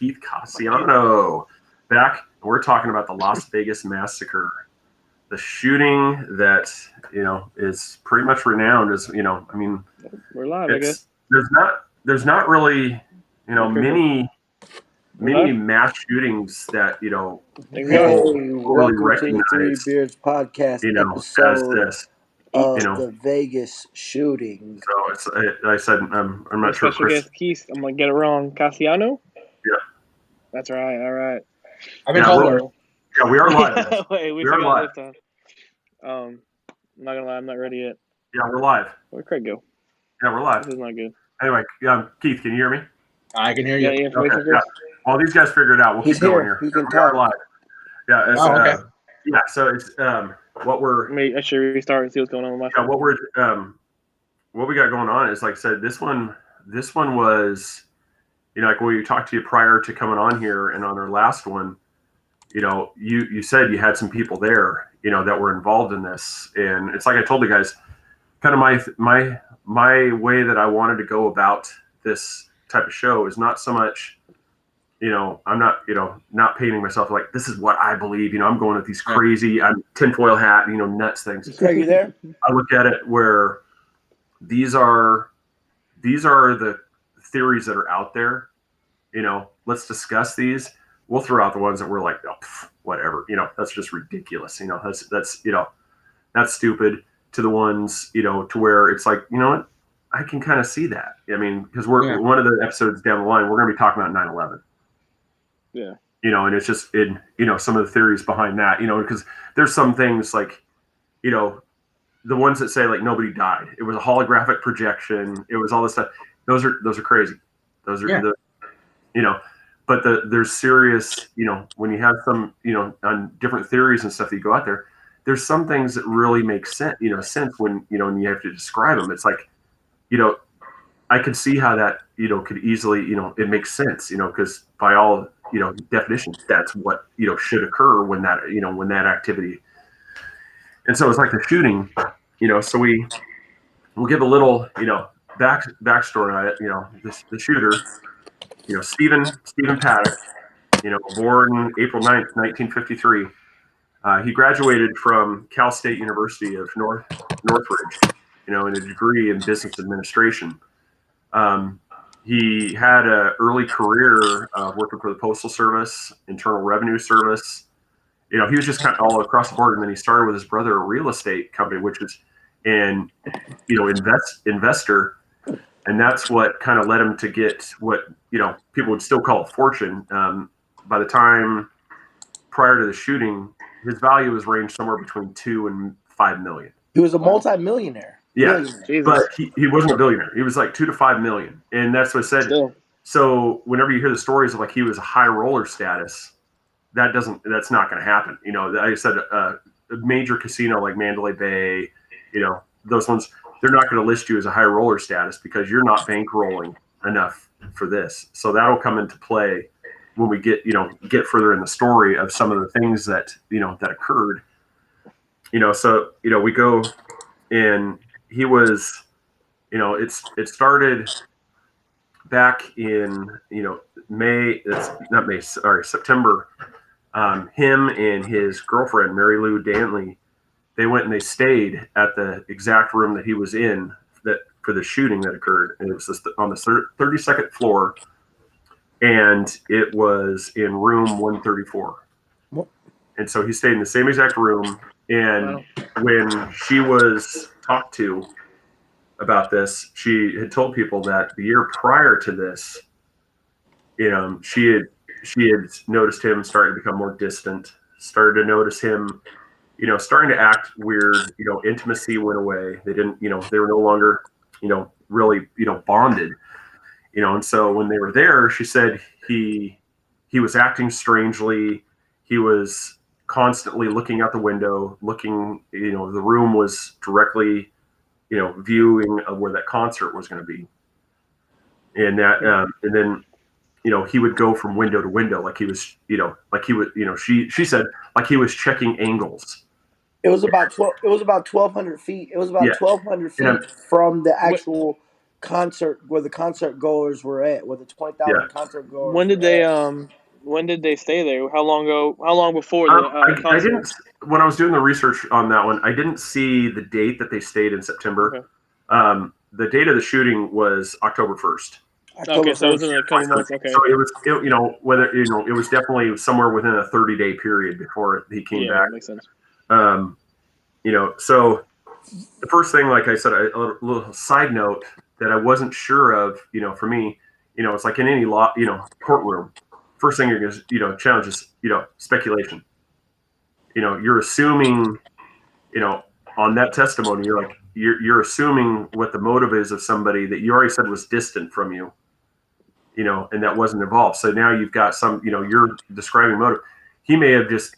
Keith Cassiano back. We're talking about the Las Vegas massacre, the shooting that is pretty much renowned as I mean, we're live. I guess there's not really many mass shootings that people really recognize. To the Three Beards podcast episode as this. The Vegas shootings. So I said I'm not sure. Special guest Keith. I'm gonna get it wrong. Cassiano. Yeah, that's right. All right. I've been told. Yeah, we are live. Wait, we are live. I'm not gonna lie, I'm not ready yet. Yeah, we're live. Where'd Craig go? Yeah, we're live. This is not good. Anyway, Keith, can you hear me? I can hear you. Yeah, okay, yeah. Well, these guys figure it out. We'll keep going here. He can we are live. Yeah. Okay. Yeah. So it's what we're. I should restart and see what's going on with my phone. What we got going on is, like I said, this one was, like when we talked to you prior to coming on here, and on our last one, you said you had some people there, that were involved in this, and it's like I told the guys, kind of my way that I wanted to go about this type of show is not so much, I'm not, not painting myself like this is what I believe. I'm going with these crazy, I'm tinfoil hat, nuts things. Are you there? I look at it where these are the theories that are out there. Let's discuss these. We'll throw out the ones that we're like, oh, whatever. That's just ridiculous. That's stupid. To the ones, to where it's like, you know what? I can kind of see that. I mean, because we're one of the episodes down the line, we're going to be talking about 9/11. Yeah. And it's just some of the theories behind that, because there's some things like, the ones that say like nobody died. It was a holographic projection. It was all this stuff. Those are crazy. Those are but there's serious, when you have some, on different theories and stuff that you go out there, there's some things that really make sense, sense when, when you have to describe them. It's like, I could see how that, could easily, it makes sense, because by all, definitions, that's what, should occur when that, when that activity. And so it's like the shooting, so we'll give a little, backstory on it, the shooter, Stephen Paddock, born April 9th, 1953. He graduated from Cal State University of Northridge, in a degree in business administration. He had an early career working for the Postal Service, Internal Revenue Service. He was just kind of all across the board. And then he started with his brother a real estate company, which is investor. And that's what kind of led him to get what, people would still call a fortune. By the time prior to the shooting, his value was ranged somewhere between $2 and $5 million. He was a multi-millionaire. Yeah, but he wasn't a billionaire. He was like $2 to $5 million, and that's what I said. Still. So whenever you hear the stories of like he was a high roller status, that's not going to happen. Like I said, a major casino like Mandalay Bay, those ones, they're not going to list you as a high roller status because you're not bankrolling enough for this. So that'll come into play when we get further in the story of some of the things that that occurred. So we go, and he was, it started back in September. Him and his girlfriend Mary Lou Dantley, they went and they stayed at the exact room that he was in for the shooting that occurred, and it was just on the 32nd floor. And it was in room 134. And so he stayed in the same exact room. And when she was talked to about this, she had told people that the year prior to this, she had noticed him starting to become more distant, started to notice him, starting to act weird, intimacy went away. They didn't, they were no longer, really, bonded. And so when they were there, she said he was acting strangely. He was constantly looking out the window, looking, the room was directly, viewing of where that concert was going to be. And that, and then, he would go from window to window, like he was, like he would, she said, like he was checking angles. It was about 1,200 feet. It was about 1,200 feet from the actual concert where the concert goers were at, where the 20,000 concert goers. When did they When did they stay there? How long ago? How long before the concert? I didn't. When I was doing the research on that one, I didn't see the date that they stayed in September. Okay. The date of the shooting was October 1st. Okay, so it was in a couple months. Okay. So it was, it was definitely somewhere within a 30-day period before he came back. That makes sense. So the first thing, like I said, a little side note that I wasn't sure of, for me, it's like in any law, courtroom. First thing you're going to, challenge is, speculation. You're assuming, on that testimony, you're assuming what the motive is of somebody that you already said was distant from you, and that wasn't involved. So now you've got some, you're describing motive. He may have just,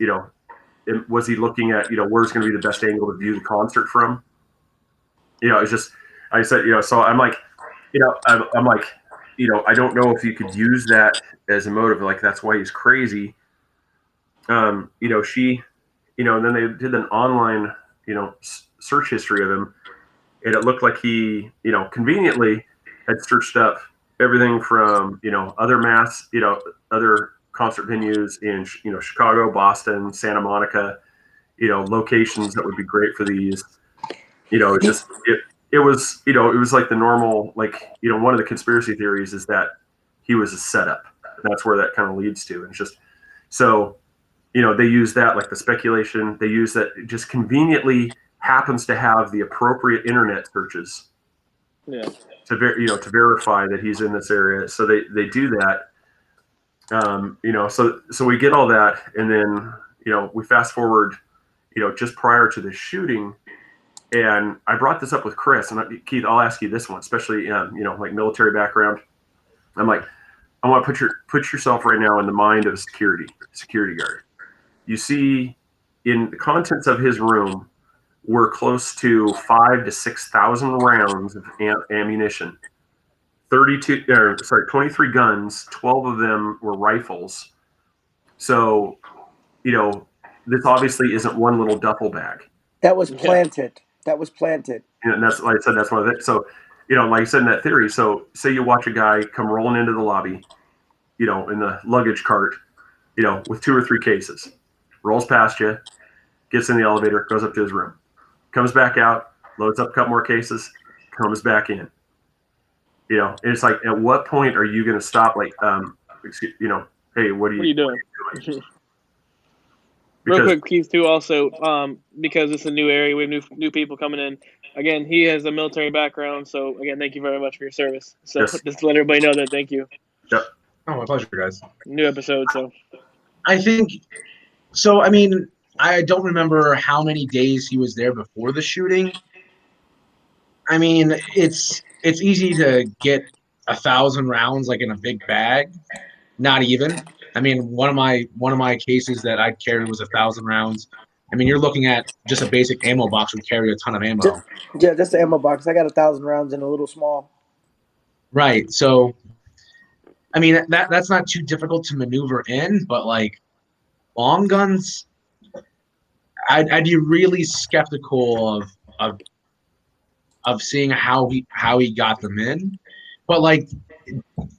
was he looking at, where's going to be the best angle to view the concert from? It's just, I said, so I'm like, I'm like, I don't know if you could use that as a motive. Like, that's why he's crazy. She, and then they did an online, search history of him, and it looked like he, conveniently had searched up everything from, other concert venues in, Chicago, Boston, Santa Monica, locations that would be great for these. It's just, it was, it was like the normal, like, one of the conspiracy theories is that he was a setup. And that's where that kind of leads to. And it's just, so, they use that, like the speculation, they use that it just conveniently happens to have the appropriate internet searches. Yeah. To verify that he's in this area. So they do that. So we get all that, and then, we fast forward, just prior to the shooting. And I brought this up with Chris, and Keith, I'll ask you this one, especially, like military background. I'm like, I want to put yourself right now in the mind of a security guard. You see, in the contents of his room were close to 5,000 to 6,000 rounds of ammunition. 23 guns, 12 of them were rifles. So, this obviously isn't one little duffel bag. That was planted. That was planted. And that's, like I said, that's one of it. So, like I said in that theory, so say you watch a guy come rolling into the lobby, in the luggage cart, with 2 or 3 cases, rolls past you, gets in the elevator, goes up to his room, comes back out, loads up a couple more cases, comes back in. And it's like, at what point are you going to stop? Like, hey, what are you doing? Real quick, Keith, too, also, because it's a new area, we have new people coming in. Again, he has a military background, so, again, thank you very much for your service. So, just to let everybody know that, thank you. Yep. Oh, my pleasure, guys. New episode, so. I think, so, I mean, I don't remember how many days he was there before the shooting. I mean, it's easy to get 1,000 rounds, like, in a big bag. Not even. I mean, one of my cases that I'd carry was 1,000 rounds. I mean, you're looking at just a basic ammo box would carry a ton of ammo. Just the ammo box. I got 1,000 rounds in a little small. Right. So, I mean, that's not too difficult to maneuver in, but like long guns, I'd be really skeptical of seeing how he got them in. But like,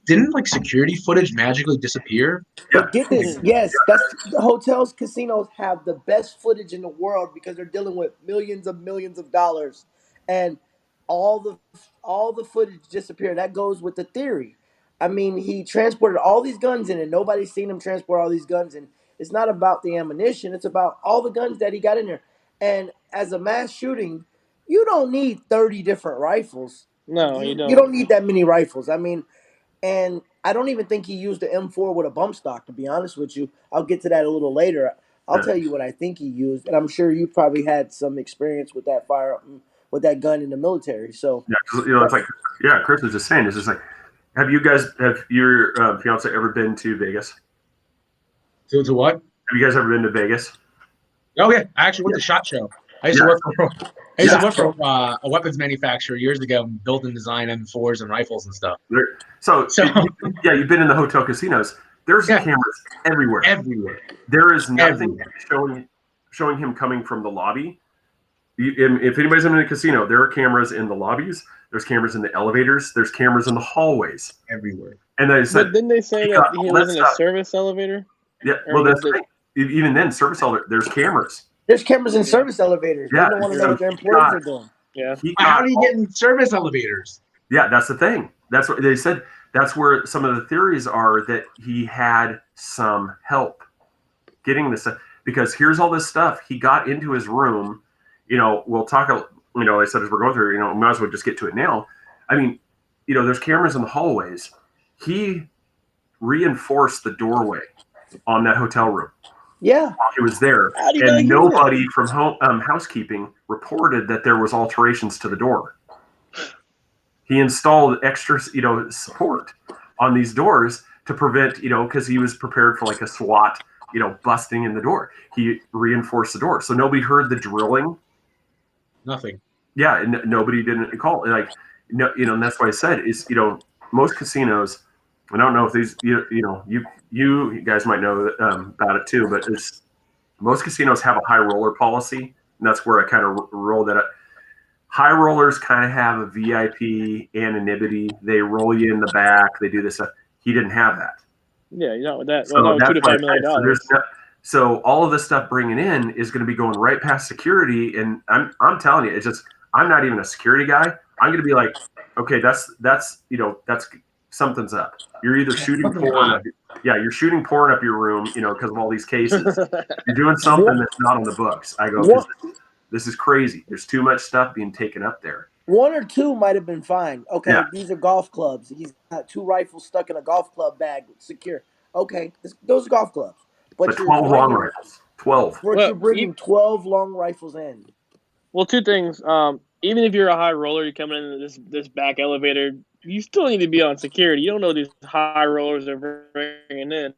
didn't like security footage magically disappear? But get this, yes, that's the hotels, casinos have the best footage in the world because they're dealing with millions of dollars, and all the footage disappeared. That goes with the theory. I mean, he transported all these guns in, and nobody's seen him transport all these guns in. It's not about the ammunition; it's about all the guns that he got in there. And as a mass shooting, you don't need 30 different rifles. No, you don't. You don't need that many rifles. I mean. And I don't even think he used the M4 with a bump stock, to be honest with you. I'll get to that a little later. I'll tell you what I think he used, and I'm sure you probably had some experience with that with that gun in the military. So yeah, it's like, Chris was just saying, it's just like, have your fiance ever been to Vegas? To what? Have you guys ever been to Vegas? Oh yeah, I actually went to SHOT Show. I used to work for a weapons manufacturer years ago, build and design M4s and rifles and stuff. So you've been in the hotel casinos. There's cameras everywhere. Everywhere. There is nothing showing him coming from the lobby. If anybody's in a casino, there are cameras in the lobbies. There's cameras in the elevators. There's cameras in the hallways. Everywhere. And they said, But didn't they say that he was in a service elevator? Yeah, Or well, was that's the thing. Even then, service elevator, there's cameras. There's cameras in Yeah. service elevators. Yeah, They don't want to know so what their he employees got- are doing. Yeah. he How got do you get in service elevators? Yeah, that's the thing. That's what they said. That's where some of the theories are, that he had some help getting this, because here's all this stuff. He got into his room. We'll talk. I said, as we're going through, we might as well just get to it now. I mean, there's cameras in the hallways. He reinforced the doorway on that hotel room. Yeah. He was there, How do you not and get in there? nobody from housekeeping reported that there was alterations to the door. He installed extra, support on these doors to prevent, because he was prepared for like a SWAT, busting in the door. He reinforced the door, so nobody heard the drilling. Nothing. Yeah, and nobody didn't call. Like, no, and that's why I said is, most casinos. I don't know if these, you guys might know about it too, but most casinos have a high roller policy, and that's where I kind of roll that up. High rollers kind of have a VIP anonymity. They roll you in the back. They do this stuff. He didn't have that. Yeah, not with that. So Well, not with that's $2 to why $5 million. So all of this stuff bringing in is going to be going right past security. And I'm telling you, it's just, I'm not even a security guy. I'm going to be like, okay, that's something's up. You're either shooting porn. You're shooting porn up your room, because of all these cases. You're doing something that's not on the books. I go, 'cause this is crazy. There's too much stuff being taken up there. One or two might have been fine. Okay, Yeah. these are golf clubs. He's got 2 rifles stuck in a golf club bag, secure. Okay, those are golf clubs. But 12 long rifles. 12. But Well, you're bringing 12 long rifles in. Well, 2 things. Even if you're a high roller, you're coming in this back elevator, you still need to be on security. You don't know these high rollers are bringing in.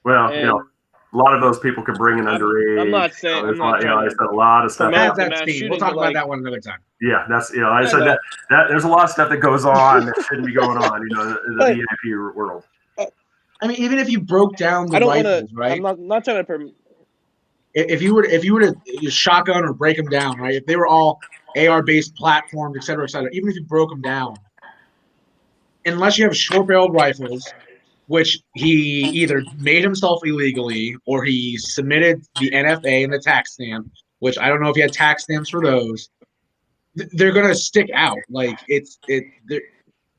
Well, And a lot of those people can bring in underage. I'm not saying I'm not trying I said a lot of stuff. promote That's the mass Steve. shooting. We'll talk but, about that one another time. Yeah, that's I said know. that there's a lot of stuff that goes on that shouldn't be going on, in the VIP world. I mean, even if you broke down the I don't rifles, want to. right? I'm not trying to. If you were to shotgun or break them down, right? If they were all AR based platforms, et cetera, even if you broke them down, unless you have short barreled rifles, which he either made himself illegally or he submitted the NFA and the tax stamp, which I don't know if he had tax stamps for those. They're gonna stick out. Like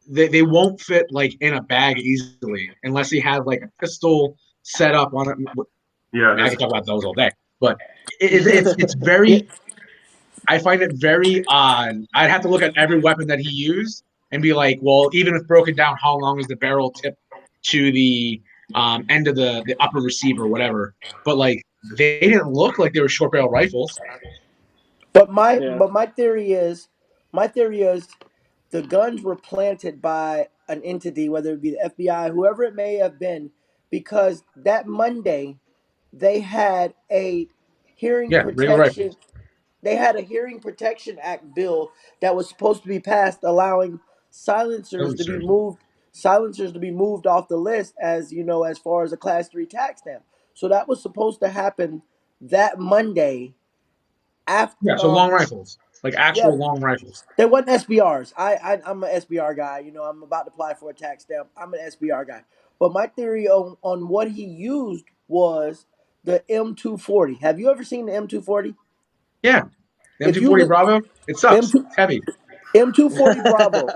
they won't fit like in a bag easily unless he has like a pistol set up on it. Yeah, I can talk about those all day, but it's very. I find it very odd. I'd have to look at every weapon that he used and be like, well, even if broken down, how long is the barrel tip to the end of the upper receiver, or whatever? But like, they didn't look like they were short barrel rifles. But my theory is the guns were planted by an entity, whether it be the FBI, whoever it may have been, because that Monday they had a hearing Yeah, regular protection. rifles. They had a hearing protection act bill that was supposed to be passed, allowing silencers to be moved off the list, as far as a class 3 tax stamp. So that was supposed to happen that Monday after. Yeah, so long rifles, like Yeah, actual long rifles. they wasn't SBRs. I'm an SBR guy. I'm about to apply for a tax stamp. I'm an SBR guy. But my theory on what he used was the M240. Have you ever seen the M240? Yeah, the If you M240 look Bravo, it sucks. M2 It's heavy. M240 Bravo,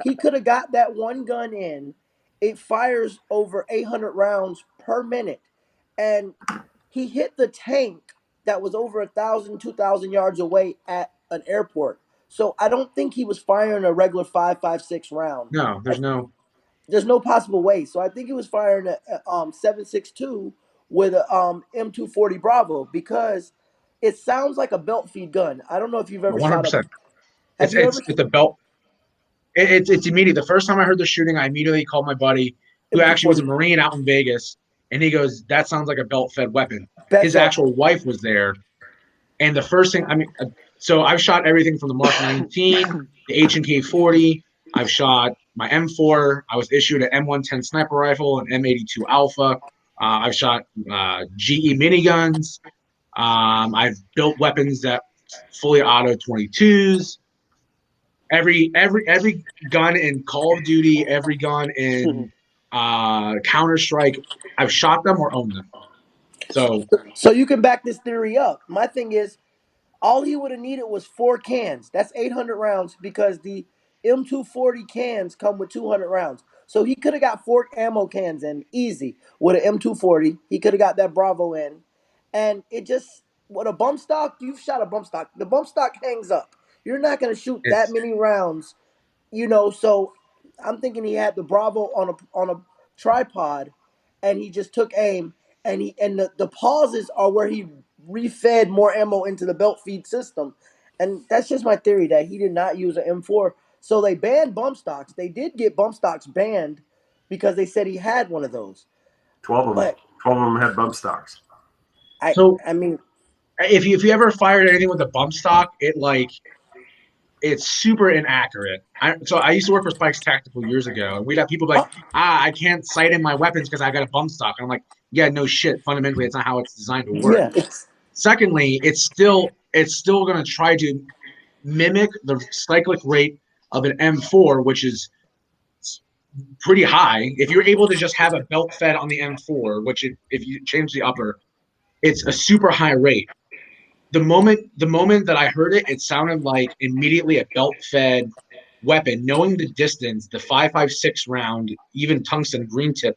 he could have got that one gun in. It fires over 800 rounds per minute, and he hit the tank that was over 1,000, 2,000 yards away at an airport. So I don't think he was firing a regular 5.56 round. No, There's no possible way. So I think he was firing a 7.62 with a M240 Bravo, because it sounds like a belt feed gun. I don't know if you've ever shot a. 100%. Have you ever? It's a belt. It's immediate. The first time I heard the shooting, I immediately called my buddy, who actually was a M240 Marine out in Vegas, and he goes, "That sounds like a belt-fed weapon." best His belt. actual wife was there, and the first thing, so I've shot everything from the Mark 19, the H&K 40. I've shot my M4. I was issued an M110 sniper rifle, an M82 Alpha. I've shot GE miniguns. I've built weapons that fully auto 22s. Every gun in Call of Duty, every gun in Counter-Strike, I've shot them or owned them. So you can back this theory up. My thing is, all he would have needed was 4 cans. That's 800 rounds because the M240 cans come with 200 rounds. So he could have got 4 ammo cans in easy with an M240. He could have got that Bravo in. And it just, with a bump stock, you've shot a bump stock. The bump stock hangs up. You're not going to shoot that it's many rounds, so I'm thinking he had the Bravo on a tripod, and he just took aim, and the pauses are where he refed more ammo into the belt feed system, and that's just my theory that he did not use an M4. So they banned bump stocks. They did get bump stocks banned because they said he had one of those. 12 of them. But 12 of them had bump stocks. so I mean, if you ever fired anything with a bump stock, it's super inaccurate. So I used to work for Spike's Tactical years ago, and we'd have people like, I can't sight in my weapons because I got a bump stock. And I'm like, yeah, no shit. Fundamentally, it's not how it's designed to work. yeah, Secondly, it's still going to try to mimic the cyclic rate of an M4, which is pretty high. If you're able to just have a belt fed on the M4, if you change the upper, it's a super high rate. The moment that I heard it, it sounded like immediately a belt fed weapon. Knowing the distance, the 5.56 round, even tungsten green tip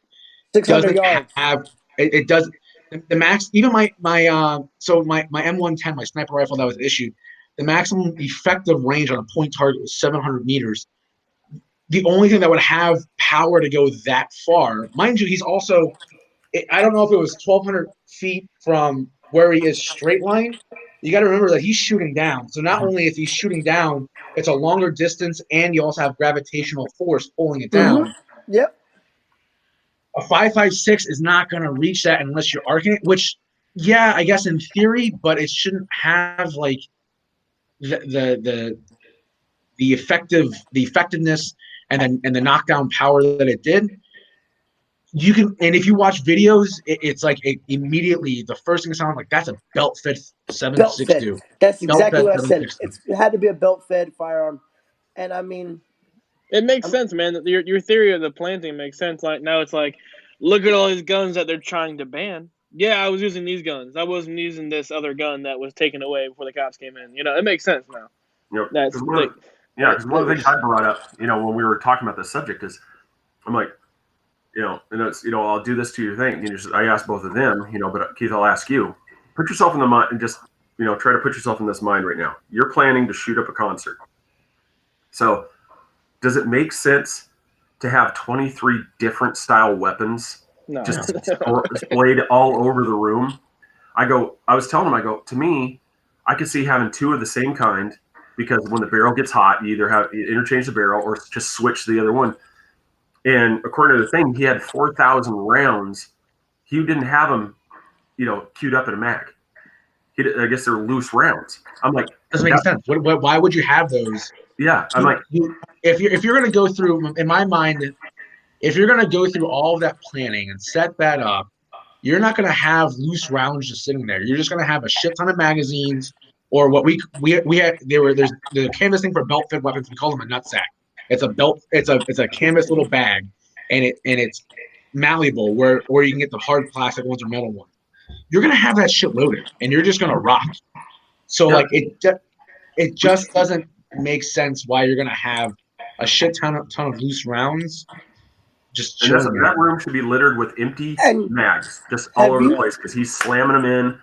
600 doesn't yards. have it does the max. Even my M110, my sniper rifle that was issued, the maximum effective range on a point target was 700 meters. The only thing that would have power to go that far, mind you, he's also, I don't know if it was 1,200 feet from where he is straight line. You got to remember that he's shooting down. So not only if he's shooting down, it's a longer distance, and you also have gravitational force pulling it Mm-hmm. down. Yep. A 5.56 is not going to reach that unless you're arcing it, which, yeah, I guess in theory, but it shouldn't have like the effectiveness and the knockdown power that it did. You can, and if you watch videos, it's like immediately the first thing that sounds like that's a belt fed Belt fed. 7.62. That's Belt exactly fed what I said. 7.62. It had to be a belt fed firearm, and I mean, It makes sense, man. Your theory of the planting makes sense. Like now, it's like, look at all these guns that they're trying to ban. Yeah, I was using these guns. I wasn't using this other gun that was taken away before the cops came in. It makes sense now. That's like, because one of the things I brought up, when we were talking about this subject is, I'm like, and it's, I'll do this to your thing. I asked both of them, but Keith, I'll ask you, put yourself in the mind and just, try to put yourself in this mind right now. You're planning to shoot up a concert. So does it make sense to have 23 different style weapons just displayed all over the room? I was telling him, to me, I could see having 2 of the same kind, because when the barrel gets hot, you either interchange the barrel or just switch to the other one. And according to the thing, he had 4,000 rounds. He didn't have them, queued up in a mag. I guess they're loose rounds. I'm like, doesn't make sense. Why would you have those? Yeah, I'm like, if you're going to go through, in my mind, if you're going to go through all of that planning and set that up, you're not going to have loose rounds just sitting there. You're just going to have a shit ton of magazines, or what we had. There's the canvas thing for belt fed weapons. We call them a nutsack. It's a belt. It's a canvas little bag, and it's malleable where you can get the hard plastic ones or metal ones. You're going to have that shit loaded, and you're just going to rock. So like it just doesn't make sense why you're going to have a shit ton of loose rounds just chilling. And that room should be littered with empty mags, just all over the place, because he's slamming them in,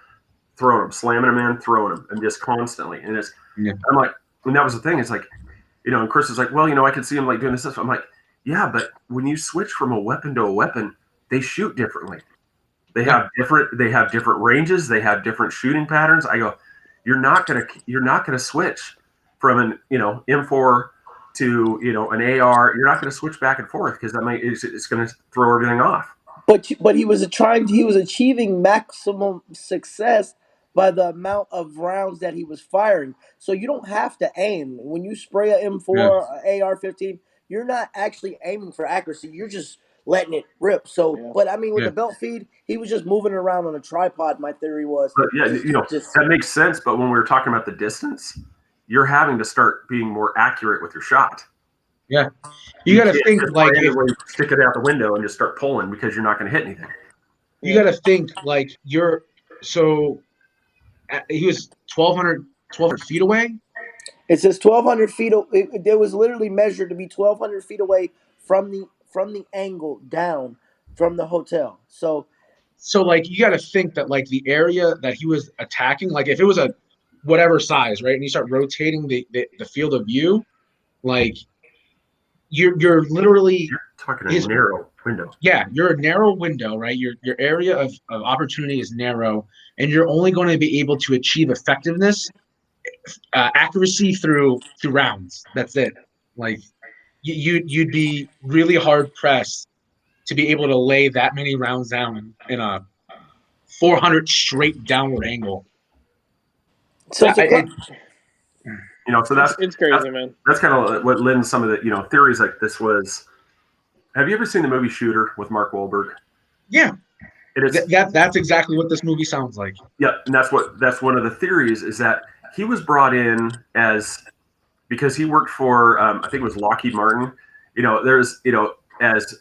throwing them, slamming them in, throwing them, and just constantly. And I'm like, and that was the thing. It's like, and Chris is like, well, I could see him like doing this stuff. I'm like, yeah, but when you switch from a weapon to a weapon, they shoot differently. They have different ranges. They have different shooting patterns. I go, you're not gonna switch from an M4 to an AR. You're not going to switch back and forth, because it's going to throw everything off. But he was achieving maximum success by the amount of rounds that he was firing. So you don't have to aim when you spray a M4, AR-15. You're not actually aiming for accuracy. You're just letting it rip. So, but I mean, with the belt feed, he was just moving it around on a tripod. My theory was, but that makes sense. But when we were talking about the distance, you're having to start being more accurate with your shot. Yeah. You You got to can't think just like if randomly stick it out the window and just start pulling because you're not going to hit anything. you got to think like you're so he was 1,200 feet away. It says 1,200 feet. It was literally measured to be 1,200 feet away from the angle down from the hotel. So like you got to think that like the area that he was attacking, like if it was a whatever size, right, and you start rotating the field of view, like you're literally You're talking a his narrow window. yeah, you're a narrow window, right? Your area of opportunity is narrow, and you're only going to be able to achieve effectiveness, accuracy through rounds. That's it. Like you'd be really hard pressed to be able to lay that many rounds down in a 400 straight downward angle. so I, to it, So It's crazy, man. that's kind of what lends some of the theories like this was. Have you ever seen the movie Shooter with Mark Wahlberg? yeah, It is that's exactly what this movie sounds like. yeah, and that's one of the theories is that he was brought in as because he worked for I think it was Lockheed Martin. There's as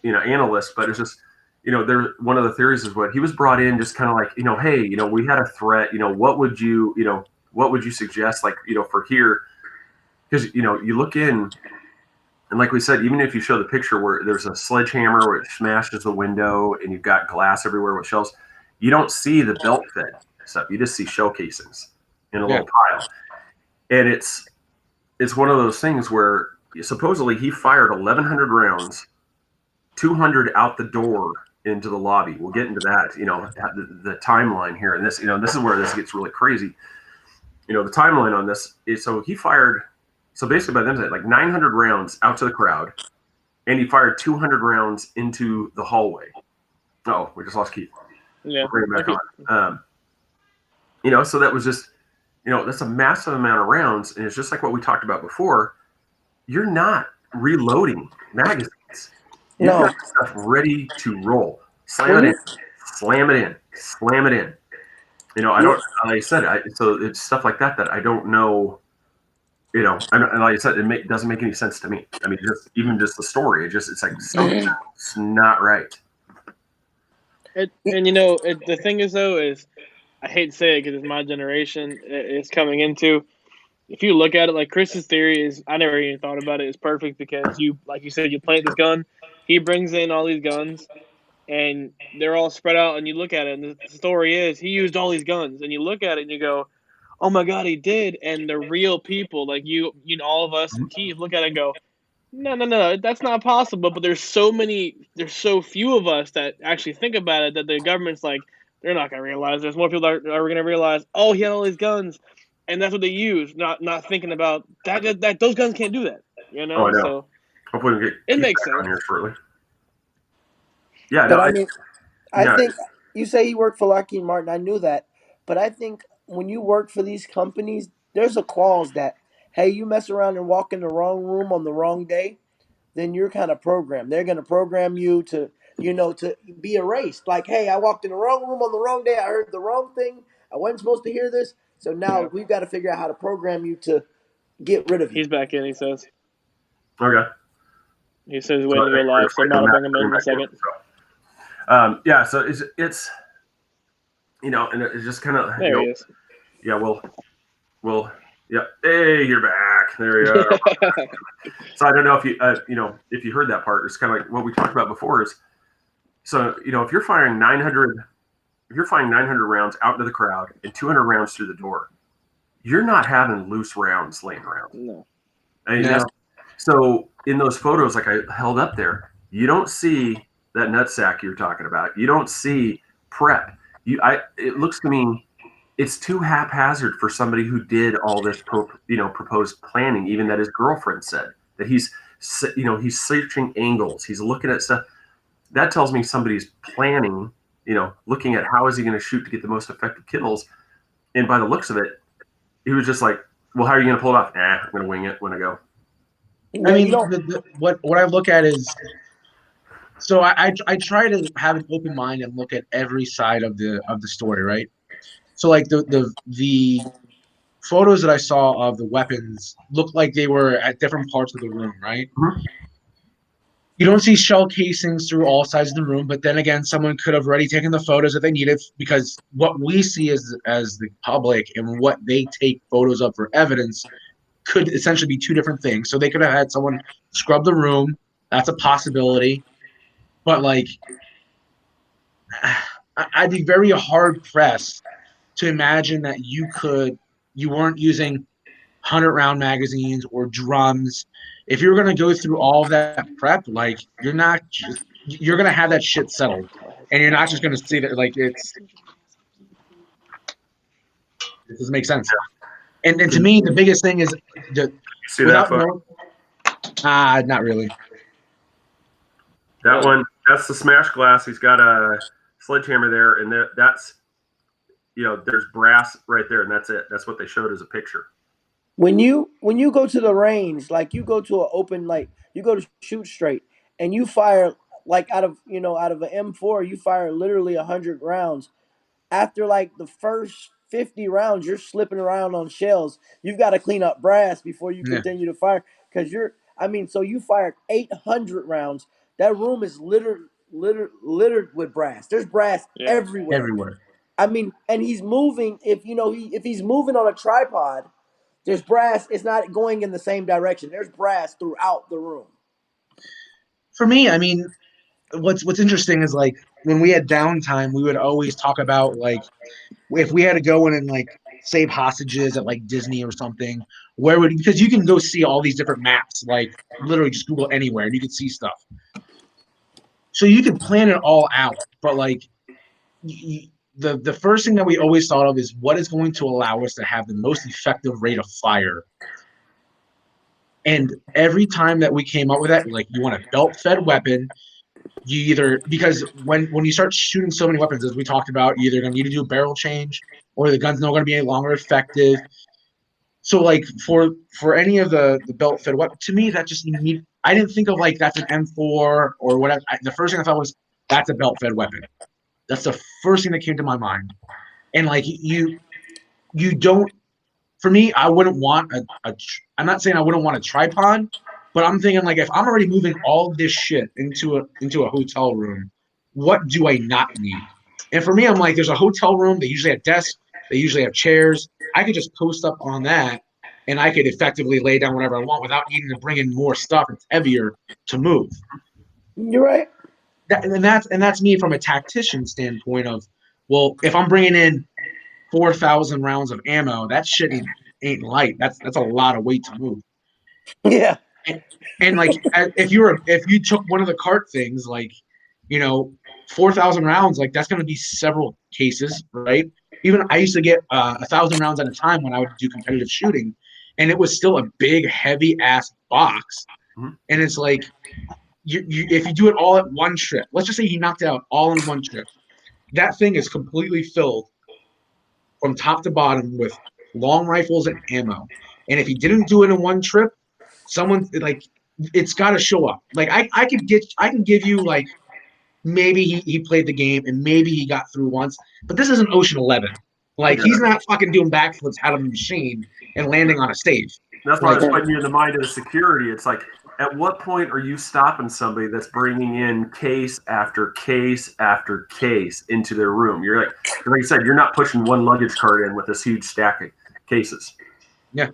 analyst, but it's just there one of the theories is what he was brought in just kind of like hey we had a threat what would you suggest like for here because you look in and like we said even if you show the picture where there's a sledgehammer where it smashes the window and you've got glass everywhere with shells, you don't see the belt fed stuff, you just see shell casings in a little pile, and it's one of those things where supposedly he fired 1,100 rounds, 200 out the door into the lobby. We'll get into that, the timeline here. And this, this is where this gets really crazy. The timeline on this is so he fired, so basically by then, like 900 rounds out to the crowd, and he fired 200 rounds into the hallway. Oh, we just lost Keith. Yeah. We'll bring him back on. So that was just, that's a massive amount of rounds. And it's just like what we talked about before. You're not reloading magazines. You've got stuff ready to roll. Slam it in, slam it in, slam it in. I don't, like I said, so it's stuff like that I don't know, and like I said, it doesn't make any sense to me. I mean, even just the story, it's like something's not right. And the thing is though is I hate to say it because it's my generation it's coming into. If you look at it, like Chris's theory is, I never even thought about it. It's perfect because like you said, you plant this gun. He brings in all these guns, and they're all spread out. And you look at it, and the story is he used all these guns. And you look at it, and you go, "Oh my God, he did!" And the real people, like all of us, and Keith, look at it and go, "No, that's not possible." But there's so few of us that actually think about it that the government's like, they're not gonna realize. There's more people that are gonna realize, oh, he had all these guns, and that's what they use. Not thinking about that those guns can't do that. Oh, I know. So hopefully we get it Keith makes back on sense. here shortly. Yeah, But no, I mean, I think you say he worked for Lockheed Martin. I knew that, but I think when you work for these companies, there's a clause that hey, you mess around and walk in the wrong room on the wrong day, then you're kind of programmed. They're going to program you to to be erased. Like, hey, I walked in the wrong room on the wrong day. I heard the wrong thing. I wasn't supposed to hear this. So now we've got to figure out how to program you to get rid of you. He's back in. He says. Okay. He says he's waiting to go live, so I'm about to bring him in a second. Yeah, so it's and it's just kind of there he is. Yeah, we'll yeah. Hey, you're back. There you are. So I don't know if you if you heard that part. It's kind of like what we talked about before. Is so if you're firing 900 rounds out into the crowd and 200 rounds through the door, you're not having loose rounds laying around. No. I mean, so in those photos, like I held up there, you don't see that nutsack you're talking about. You don't see prep. It looks to me, it's too haphazard for somebody who did all this, proposed planning. Even that his girlfriend said that he's searching angles, he's looking at stuff. That tells me somebody's planning. Looking at how is he going to shoot to get the most effective kills. And by the looks of it, he was just like, "Well, how are you going to pull it off?" I'm going to wing it when I go. I mean, what I look at is, so I try to have an open mind and look at every side of the story, right? So like the photos that I saw of the weapons looked like they were at different parts of the room, right? Mhm. You don't see shell casings through all sides of the room, but then again, someone could have already taken the photos that they needed, because what we see as the public and what they take photos of for evidence could essentially be two different things. So they could have had someone scrub the room. That's a possibility. But like, I'd be very hard pressed to imagine that you weren't using 100-round magazines or drums. If you're going to go through all of that prep, like you're going to have that shit settled, and you're not just going to see that like it doesn't make sense. And to me, the biggest thing is the You see that without photo? knowing, not really. That one, that's the smash glass. He's got a sledgehammer there, and that's, there's brass right there, and that's it. That's what they showed as a picture. When you go to the range, like you go to an open, like you go to shoot straight, and you fire like out of an M4, you fire literally 100 rounds. After like the first 50 rounds, you're slipping around on shells. You've got to clean up brass before you Yeah, continue to fire, because so you fired 800 rounds. That room is littered with brass. There's brass Yeah. everywhere. everywhere. And he's moving. If he's moving on a tripod, there's brass. It's not going in the same direction. There's brass throughout the room. For me, I mean, what's interesting is like when we had downtime, we would always talk about like if we had to go in and like save hostages at like Disney or something, where would because you can go see all these different maps, like literally just Google anywhere and you can see stuff. So you can plan it all out, but like the first thing that we always thought of is what is going to allow us to have the most effective rate of fire. And every time that we came up with that, like you want a belt-fed weapon, you either because when you start shooting so many weapons, as we talked about, you're either going to need to do a barrel change or the gun's not going to be any longer effective. So like for any of the belt fed weapon, to me that just need. I didn't think of like that's an M4 or whatever. The first thing I thought was that's a belt fed weapon. That's the first thing that came to my mind. And like you don't. For me, I wouldn't want I'm not saying I wouldn't want a tripod, but I'm thinking like if I'm already moving all of this shit into a hotel room, what do I not need? And for me, I'm like, there's a hotel room. They usually have desks. They usually have chairs. I could just post up on that, and I could effectively lay down whatever I want without needing to bring in more stuff. It's heavier to move. You're right. That's me from a tactician standpoint of, well, if I'm bringing in 4,000 rounds of ammo, that shit ain't light. That's a lot of weight to move. Yeah. And, and like if you took one of the cart things, like you know 4,000 rounds, like that's going to be several cases, right? Even I used to get 1,000 rounds at a time when I would do competitive shooting, and it was still a big heavy ass box. Mhm. And it's like if you do it all at one trip, let's just say he knocked it out all in one trip, that thing is completely filled from top to bottom with long rifles and ammo. And if he didn't do it in one trip, someone like it's got to show up. Like I can give you like maybe he played the game and maybe he got through once, but this isn't Ocean 11. Like Yeah. he's not fucking doing backflips out of a machine and landing on a stage. That's why I Like was putting you in the mind of the security. It's like, at what point are you stopping somebody that's bringing in case after case after case into their room? You're like I said, you're not pushing one luggage cart in with this huge stack of cases. yeah.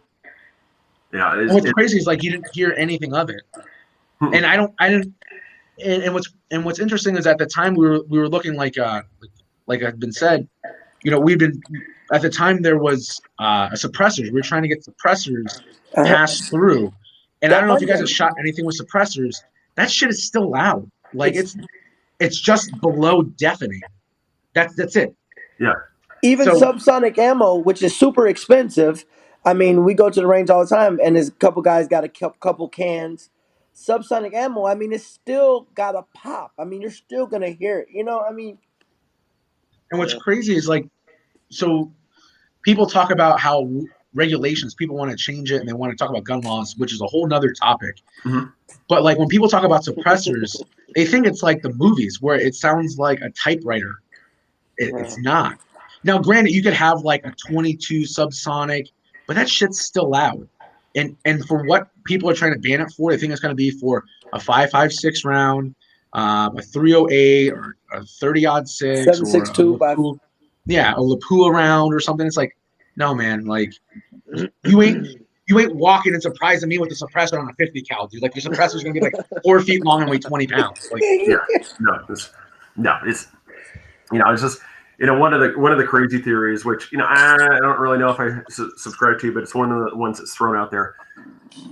Yeah, And what's crazy is like you didn't hear anything of it. And I didn't and what's interesting is at the time we were looking like I've been said, we've been at the time there was a suppressors. We were trying to get suppressors Uh-huh. passed through. And I don't know if you guys have Definitely. shot anything with suppressors. That shit is still loud. Like It's it's just below deafening. That's it. yeah. even So subsonic ammo, which is super expensive. We go to the range all the time, and there's a couple guys got a couple cans. Subsonic ammo, it's still got a pop. You're still gonna hear it. and what's Yeah. crazy is like so people talk about how regulations, people want to change it and they want to talk about gun laws, which is a whole nother topic. Mhm. But like when people talk about suppressors, they think it's like the movies where it sounds like a typewriter. It's not. Now, granted, you could have like a 22 subsonic, but that shit's still loud. And for what people are trying to ban it for, I think it's going to be for a 5.56 round, a 308 or a 30-06 or a 7.62 by Lapua, yeah, a Lapua round or something. It's like, no, man, like you ain't walking and surprising me with a suppressor on a 50 cal, dude. Like your suppressor's gonna be like 4 feet long and weigh 20 pounds. Like, Yeah, it's it's just one of the crazy theories, which I don't really know if I subscribe to, but it's one of the ones that's thrown out there,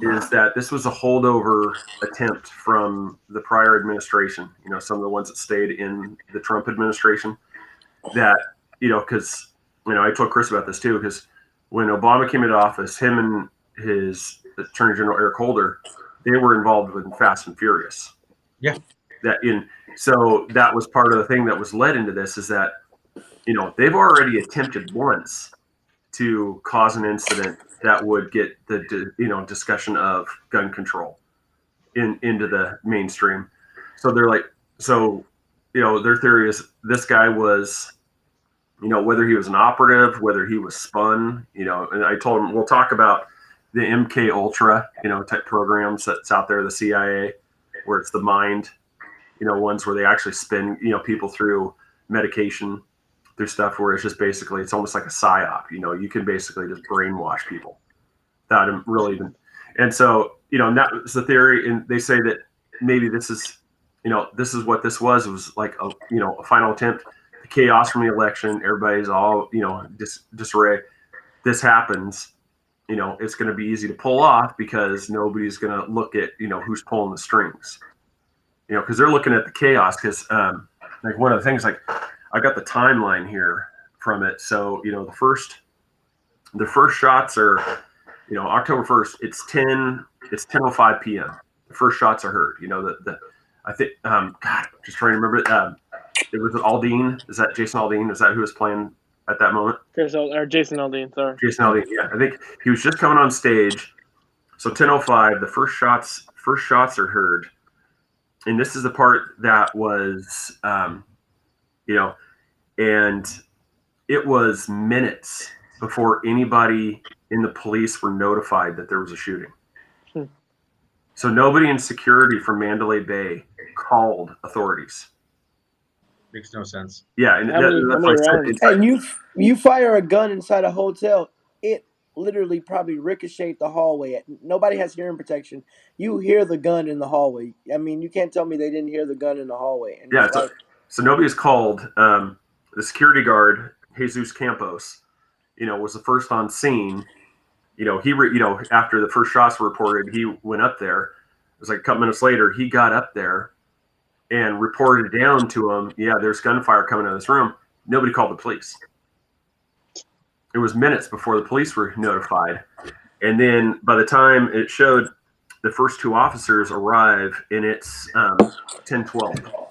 is that this was a holdover attempt from the prior administration. Some of the ones that stayed in the Trump administration. That because I told Chris about this too, because when Obama came into office, him and his Attorney General Eric Holder, they were involved with Fast and Furious. yeah, So that was part of the thing that was led into this, is that they've already attempted once to cause an incident that would get the discussion of gun control into the mainstream. So they're like, their theory is this guy was, whether he was an operative, whether he was spun, and I told him we'll talk about the MK Ultra, type programs that's out there, the CIA, where it's the mind, ones where they actually spin, people through medication, through stuff where it's just basically, it's almost like a psyop. You can basically just brainwash people without him really even. And so, and that was the theory. And they say that maybe this is what this was. It was like a final attempt. The chaos from the election, everybody's all, disarray. This happens, it's going to be easy to pull off because nobody's going to look at, who's pulling the strings, because they're looking at the chaos. Because like one of the things, like I got the timeline here from it. So, the first shots are, October 1st, it's 10:05 p.m. The first shots are heard. I think, God, just trying to remember it. It was Aldean. Is that Jason Aldean? Is that who was playing at that moment? Jason Aldean, sorry. Jason Aldean, yeah. I think he was just coming on stage. So 10:05, the first shots are heard. And this is the part that was, and it was minutes before anybody in the police were notified that there was a shooting. So nobody in security from Mandalay Bay called authorities. makes no sense. Yeah, and How many rounds? and you fire a gun inside a hotel, it literally probably ricocheted the hallway. Nobody has hearing protection. You hear the gun in the hallway. I mean, you can't tell me they didn't hear the gun in the hallway. And yeah, so nobody's called. The security guard, Jesus Campos, was the first on scene. After the first shots were reported, he went up there. It was like a couple minutes later, he got up there and reported down to him, yeah, there's gunfire coming out of this room. Nobody called the police. It was minutes before the police were notified. And then by the time it showed, the first two officers arrive, and it's 10:12.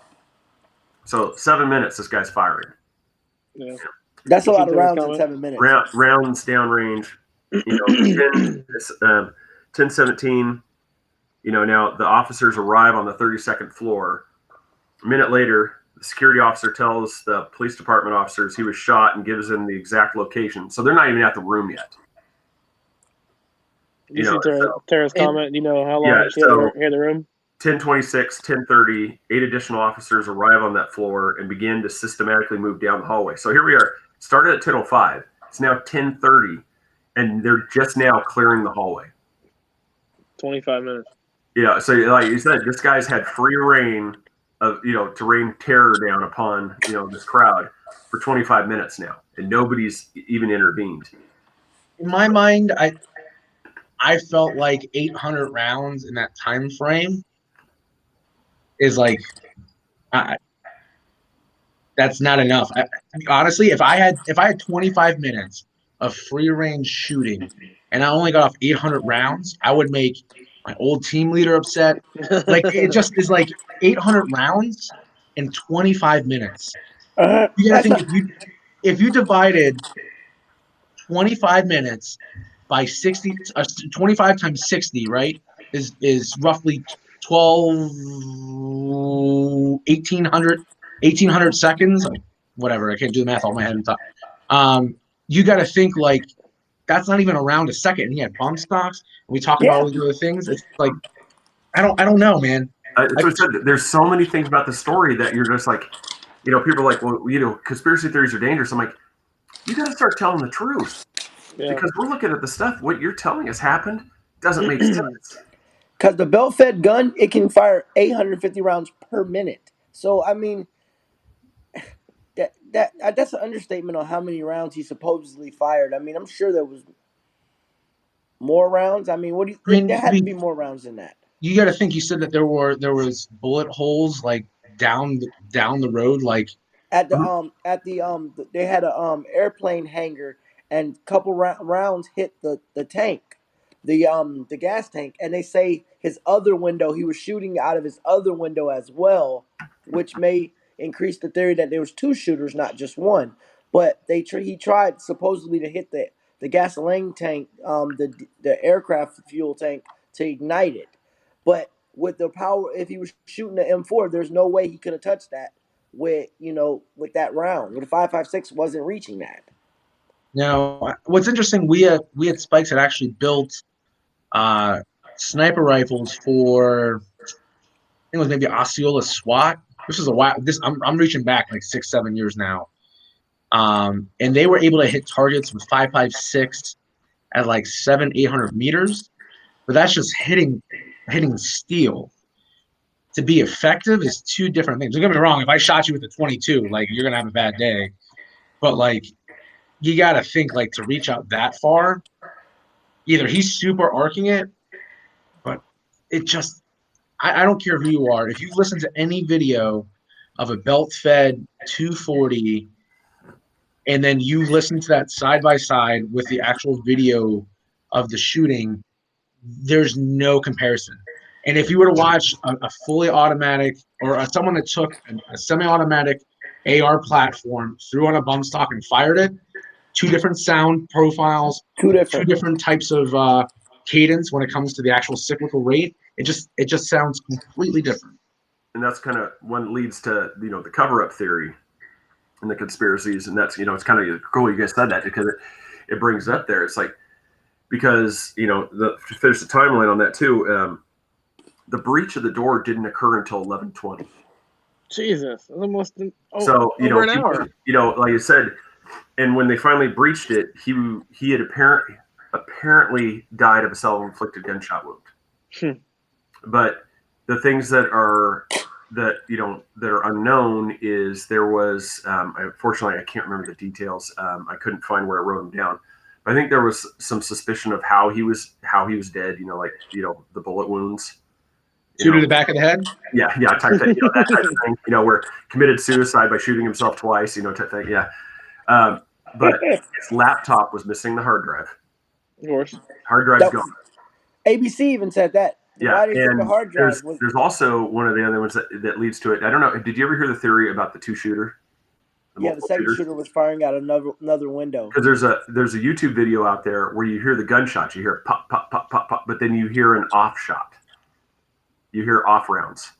So 7 minutes, this guy's firing. Yeah. That's a lot of rounds in 7 minutes. Rounds downrange, 10:17. Now the officers arrive on the 32nd floor. A minute later, the security officer tells the police department officers he was shot and gives them the exact location. So they're not even at the room yet. You see Tara's comment, how long she had to hear the room? 10:26, 10:30, 8 additional officers arrive on that floor and begin to systematically move down the hallway. So here we are. It started at 10:05. It's now 10:30, and they're just now clearing the hallway. 25 minutes. Yeah, so like you said, this guy's had free reign of, to rain terror down upon, this crowd for 25 minutes now, and nobody's even intervened. In my mind, I felt like 800 rounds in that time frame is like, that's not enough. Honestly, if I had 25 minutes of free range shooting and I only got off 800 rounds, I would make my old team leader upset. Like, it just is like 800 rounds in 25 minutes. You gotta think, if you divided 25 minutes by 60, 25 times 60, right, is roughly 12, 1800 seconds, whatever. I can't do the math off my head. You got to think like that's not even around a second. And he had bump stocks. And we talk about Yeah. all these other things. It's like I don't know, man. It's what I said. There's so many things about the story that you're just like, people are like, well, conspiracy theories are dangerous. I'm like, you got to start telling the truth Yeah. because we're looking at the stuff. What you're telling us happened doesn't make sense. Because the belt-fed gun, it can fire 850 rounds per minute. So I mean, that's an understatement on how many rounds he supposedly fired. I mean, I'm sure there was more rounds. I mean, what do I you? There mean, had to be more rounds than that. you got to think. You said that there was bullet holes like down the road, like They had a airplane hangar, and couple rounds hit the tank, the gas tank, and they say his other window, he was shooting out of his other window as well, which may increase the theory that there was two shooters, not just one. But he tried supposedly to hit the gasoline tank, the aircraft fuel tank, to ignite it, but with the power, if he was shooting the M4, there's no way he could have touched that with that round. With the 5.56 wasn't reaching that. now. What's interesting, we at Spikes had actually built uh, sniper rifles for I think it was maybe Osceola SWAT. This is a while. I'm reaching back like 6-7 years now. And they were able to hit targets with 5.56 at like 700-800 meters. But that's just hitting steel. To be effective is two different things. Don't get me wrong. If I shot you with a 22, like you're gonna have a bad day. But like you got to think like to reach out that far. Either he's super arcing it, but it just I don't care who you are. If you listen to any video of a belt fed 240 and then you listen to that side by side with the actual video of the shooting, there's no comparison. And if you were to watch a fully automatic or someone that took a semi-automatic AR platform, threw on a bump stock and fired it, two different sound profiles, Two two different. different types of cadence when it comes to the actual cyclical rate. It just sounds completely different. And that's kind of what leads to the cover up theory and the conspiracies, and that's it's kind of cool you guys said that because it brings up there. It's like because there's a timeline on that too. The breach of the door didn't occur until 11:20. Jesus, almost So over an hour. like you said, and when they finally breached it, he had apparently died of a self-inflicted gunshot wound. But the things that are unknown is there was unfortunately I can't remember the details. I couldn't find where I wrote them down. But I think there was some suspicion of how he was dead. The bullet wounds. Two to the back of the head. Yeah, type thing. That type of thing. Where committed suicide by shooting himself twice. Type thing. Yeah. But his laptop was missing the hard drive. Of course. Hard drive's gone. ABC even said that. Yeah, Why they took and the hard drive there's also one of the other ones that leads to it. I don't know. Did you ever hear the theory about the two-shooter? the second shooter was firing out another window. Because there's a YouTube video out there where you hear the gunshots, you hear pop, pop, pop, pop, pop, but then you hear an off shot. You hear off rounds.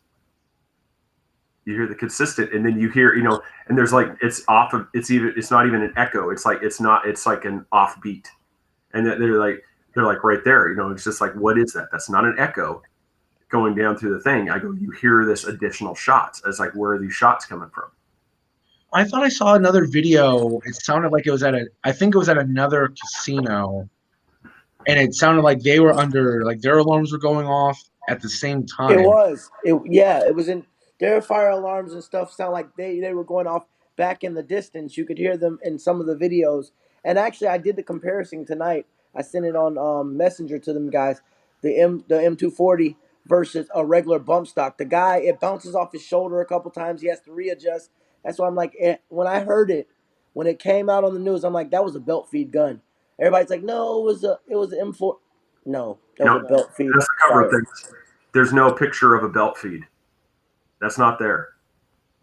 You hear the consistent, and then you hear and there's like it's off of it's not even an echo. It's like an off beat, and they're like right there. It's just like, what is that? That's not an echo going down through the thing. I go, you hear this additional shots. It's like, where are these shots coming from? I thought I saw another video. It sounded like it was I think it was at another casino, and it sounded like they were under, like their alarms were going off at the same time. It was. It was in their fire alarms and stuff sound like they were going off back in the distance. You could hear them in some of the videos. And actually, I did the comparison tonight. I sent it on Messenger to them guys. The M240 versus a regular bump stock. The guy, it bounces off his shoulder a couple times. He has to readjust. That's why I'm like, when I heard it, when it came out on the news, I'm like, that was a belt feed gun. Everybody's like, no, it was an M4. No, that was a belt feed. That's the cover thing. There's no picture of a belt feed. That's not there.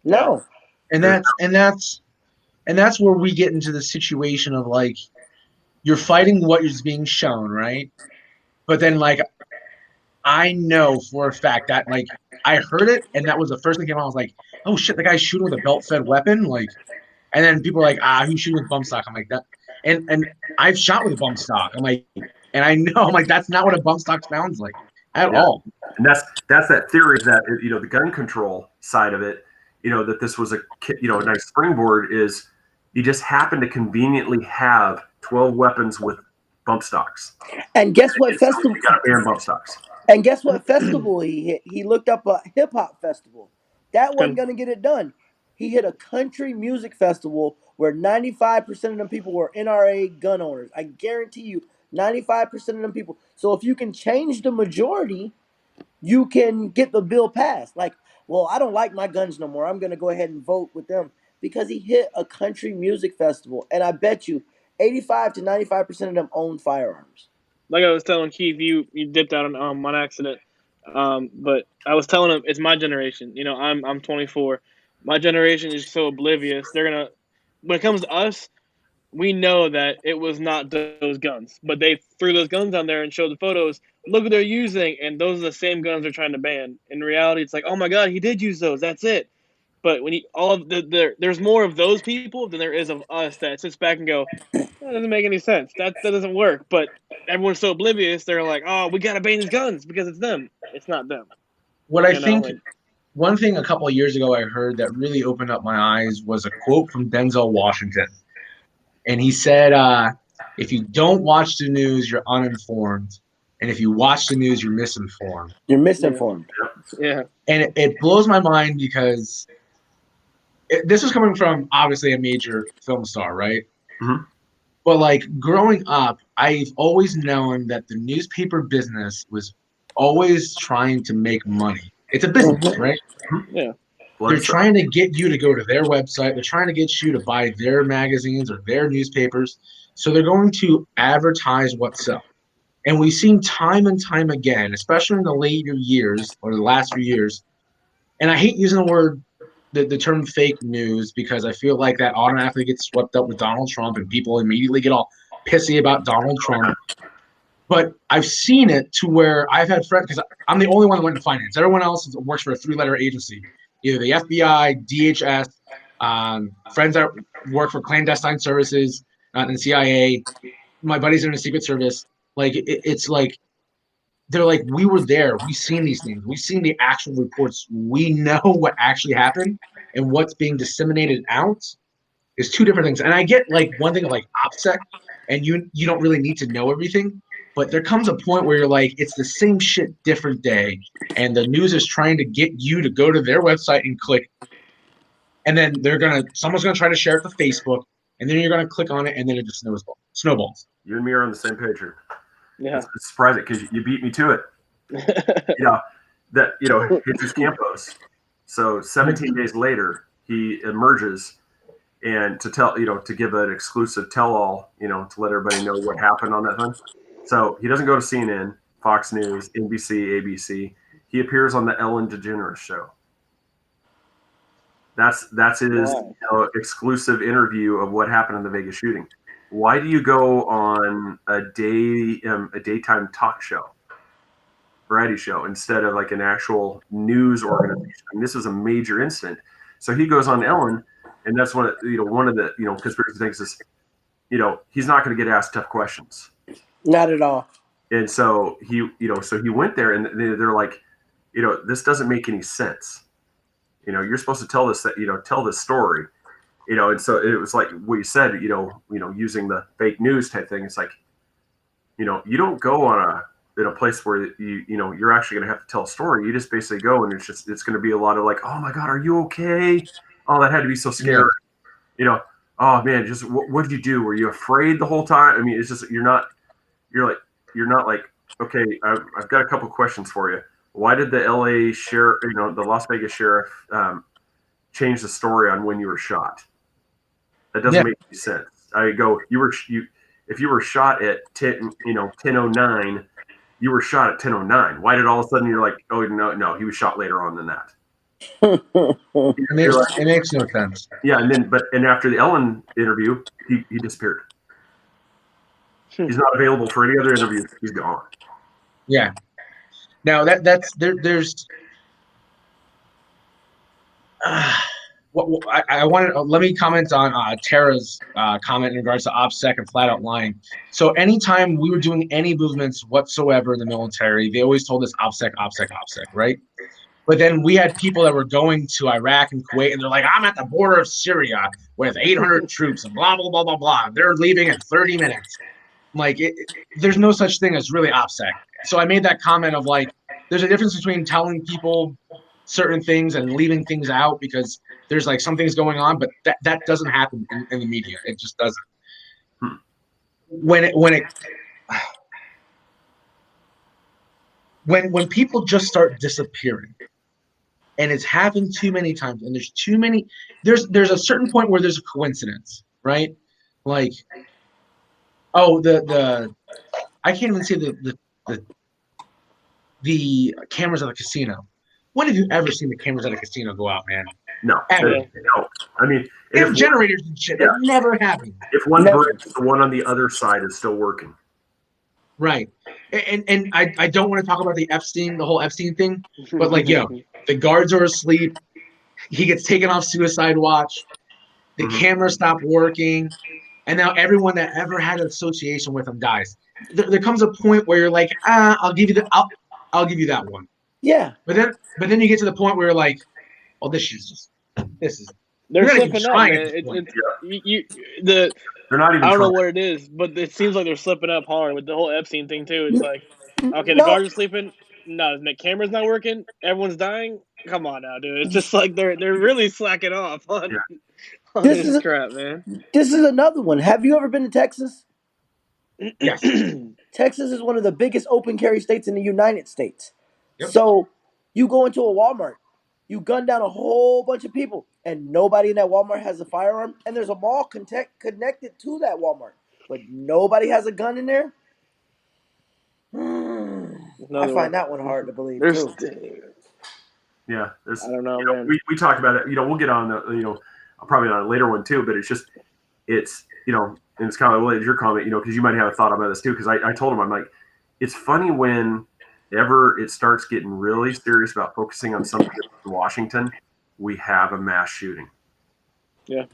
No. And that's where we get into the situation of like, you're fighting what is being shown, right? But then like, I know for a fact that like I heard it, and that was the first thing that came out. I was like, oh shit, the guy's shooting with a belt-fed weapon. Like, And then people are like, who's shooting with bump stock? I'm like, that. And I've shot with a bump stock. I'm like, and I know, I'm like, that's not what a bump stock sounds like at all. And that's that theory that the gun control side of it, that this was a nice springboard is you just happen to conveniently have 12 weapons with bump stocks. And guess what And so festival? you got to ban bump stocks. And guess what festival he hit? He looked up a hip hop festival. That wasn't gonna get it done. He hit a country music festival where 95% of them people were NRA gun owners. I guarantee you, 95% of them people. So if you can change the majority, you can get the bill passed. Like, well, I don't like my guns no more. I'm gonna go ahead and vote with them because he hit a country music festival, and I bet you 85 to 95% of them own firearms. Like I was telling Keith, you dipped out on accident. But I was telling him it's my generation. I'm 24. My generation is so oblivious. They're gonna, when it comes to us, we know that it was not those guns, but they threw those guns on there and showed the photos. Look what they're using, and those are the same guns they're trying to ban. In reality, it's like, oh my god, he did use those. That's it. But when there's more of those people than there is of us that sits back and go, that doesn't make any sense. That doesn't work. But everyone's so oblivious. They're like, oh, we gotta ban these guns because it's them. It's not them. What I You know, think, one thing a couple of years ago I heard that really opened up my eyes was a quote from Denzel Washington. And he said, if you don't watch the news, you're uninformed. And if you watch the news, you're misinformed. You're misinformed. yeah. And it blows my mind because this was coming from obviously a major film star, right? Mhm. But like growing up, I've always known that the newspaper business was always trying to make money. It's a business, right? Yeah. They're trying to get you to go to their website. They're trying to get you to buy their magazines or their newspapers. So they're going to advertise what sells. And we've seen time and time again, especially in the later years or the last few years. And I hate using the term fake news because I feel like that automatically gets swept up with Donald Trump and people immediately get all pissy about Donald Trump. But I've seen it to where I've had friends, because I'm the only one that went in finance. Everyone else works for a 3-letter agency, either the FBI, DHS, friends that work for clandestine services, in the CIA. My buddies are in the Secret Service. Like it's like they're like, we were there. We've seen these things. We've seen the actual reports. We know what actually happened, and what's being disseminated out is two different things. And I get like one thing of like OPSEC, and you don't really need to know everything, but there comes a point where you're like, it's the same shit, different day, and the news is trying to get you to go to their website and click, and then someone's gonna try to share it to Facebook, and then you're gonna click on it, and then it just snowballs. You and me are on the same page here. Yeah. It's surprising because you beat me to it. Jesus Campos. So 17 days later, he emerges and to give an exclusive tell-all, to let everybody know what happened on that hunt. So he doesn't go to CNN, Fox News, NBC, ABC. He appears on the Ellen DeGeneres show. That's his exclusive interview of what happened in the Vegas shooting. Why do you go on a daytime talk show, variety show, instead of like an actual news organization? I mean, this is a major incident. So he goes on Ellen, and that's one of the conspiracy things is, he's not going to get asked tough questions. Not at all. And so he went there, and they're like, this doesn't make any sense. You're supposed to tell this story. And so it was like what you said, using the fake news type thing. It's like, you don't go on a place where you're actually going to have to tell a story. You just basically go, and it's going to be a lot of like, oh my God, are you okay? Oh, that had to be so scary. Yeah. Oh man, just what did you do? Were you afraid the whole time? I mean, it's just, you're not like, okay, I've got a couple questions for you. Why did the LA sheriff, the Las Vegas sheriff, change the story on when you were shot? That doesn't make any sense. I go, if you were shot at 10:09, you were shot at 10:09. Why did all of a sudden you're like, oh no, he was shot later on than that? It makes no sense. Yeah, and after the Ellen interview, he disappeared. He's not available for any other interviews. He's gone. Yeah. Now there's I wanted let me comment on Tara's comment in regards to OPSEC and flat out lying. So anytime we were doing any movements whatsoever in the military, they always told us OPSEC, OPSEC, OPSEC, right? But then we had people that were going to Iraq and Kuwait, and they're like, I'm at the border of Syria with 800 troops and blah, blah, blah, blah, blah. They're leaving in 30 minutes. Like, there's no such thing as really OPSEC. So I made that comment of like, there's a difference between telling people certain things and leaving things out because there's like some things going on, but that doesn't happen in the media. It just doesn't. Hmm. When people just start disappearing, and it's happened too many times, and there's too many, there's a certain point where there's a coincidence, right? Like, oh, the I can't even say the the cameras at the casino. When have you ever seen the cameras at a casino go out, man? No, Ever. no. I mean, They and have generators and shit. yeah, That never happened. if one Never. breaks, the one on the other side is still working. Right. And I don't want to talk about the whole Epstein thing, but like, the guards are asleep. He gets taken off suicide watch. The Mhm. camera stopped working. And now everyone that ever had an association with him dies. There comes a point where you're like, I'll give you that one. Yeah. But then you get to the point where you're like, oh, this is They're you're not even slipping up, trying at man. this point. They're not even I don't know trying. what it is, but it seems like they're slipping up hard with the whole Epstein thing too. It's like, okay, the No, guards are sleeping. No, the camera's not working. Everyone's dying. Come on now, dude. It's just like they're really slacking off on Yeah. on this this is crap, man. this is another one. Have you ever been to Texas? Yes. Texas is one of the biggest open carry states in the United States. Yep. So you go into a Walmart, you gun down a whole bunch of people, and nobody in that Walmart has a firearm, and there's a mall connected to that Walmart, but nobody has a gun in there. I Another one. find that one hard to believe There's, too. Yeah, there's. I don't know, man. We talked about it. We'll get on the. Probably on a later one too. But it's and it's kind of related to your comment. Because you might have a thought about this too. Because I told him, I'm like, it's funny whenever it starts getting really serious about focusing on something in Washington, we have a mass shooting. Yeah.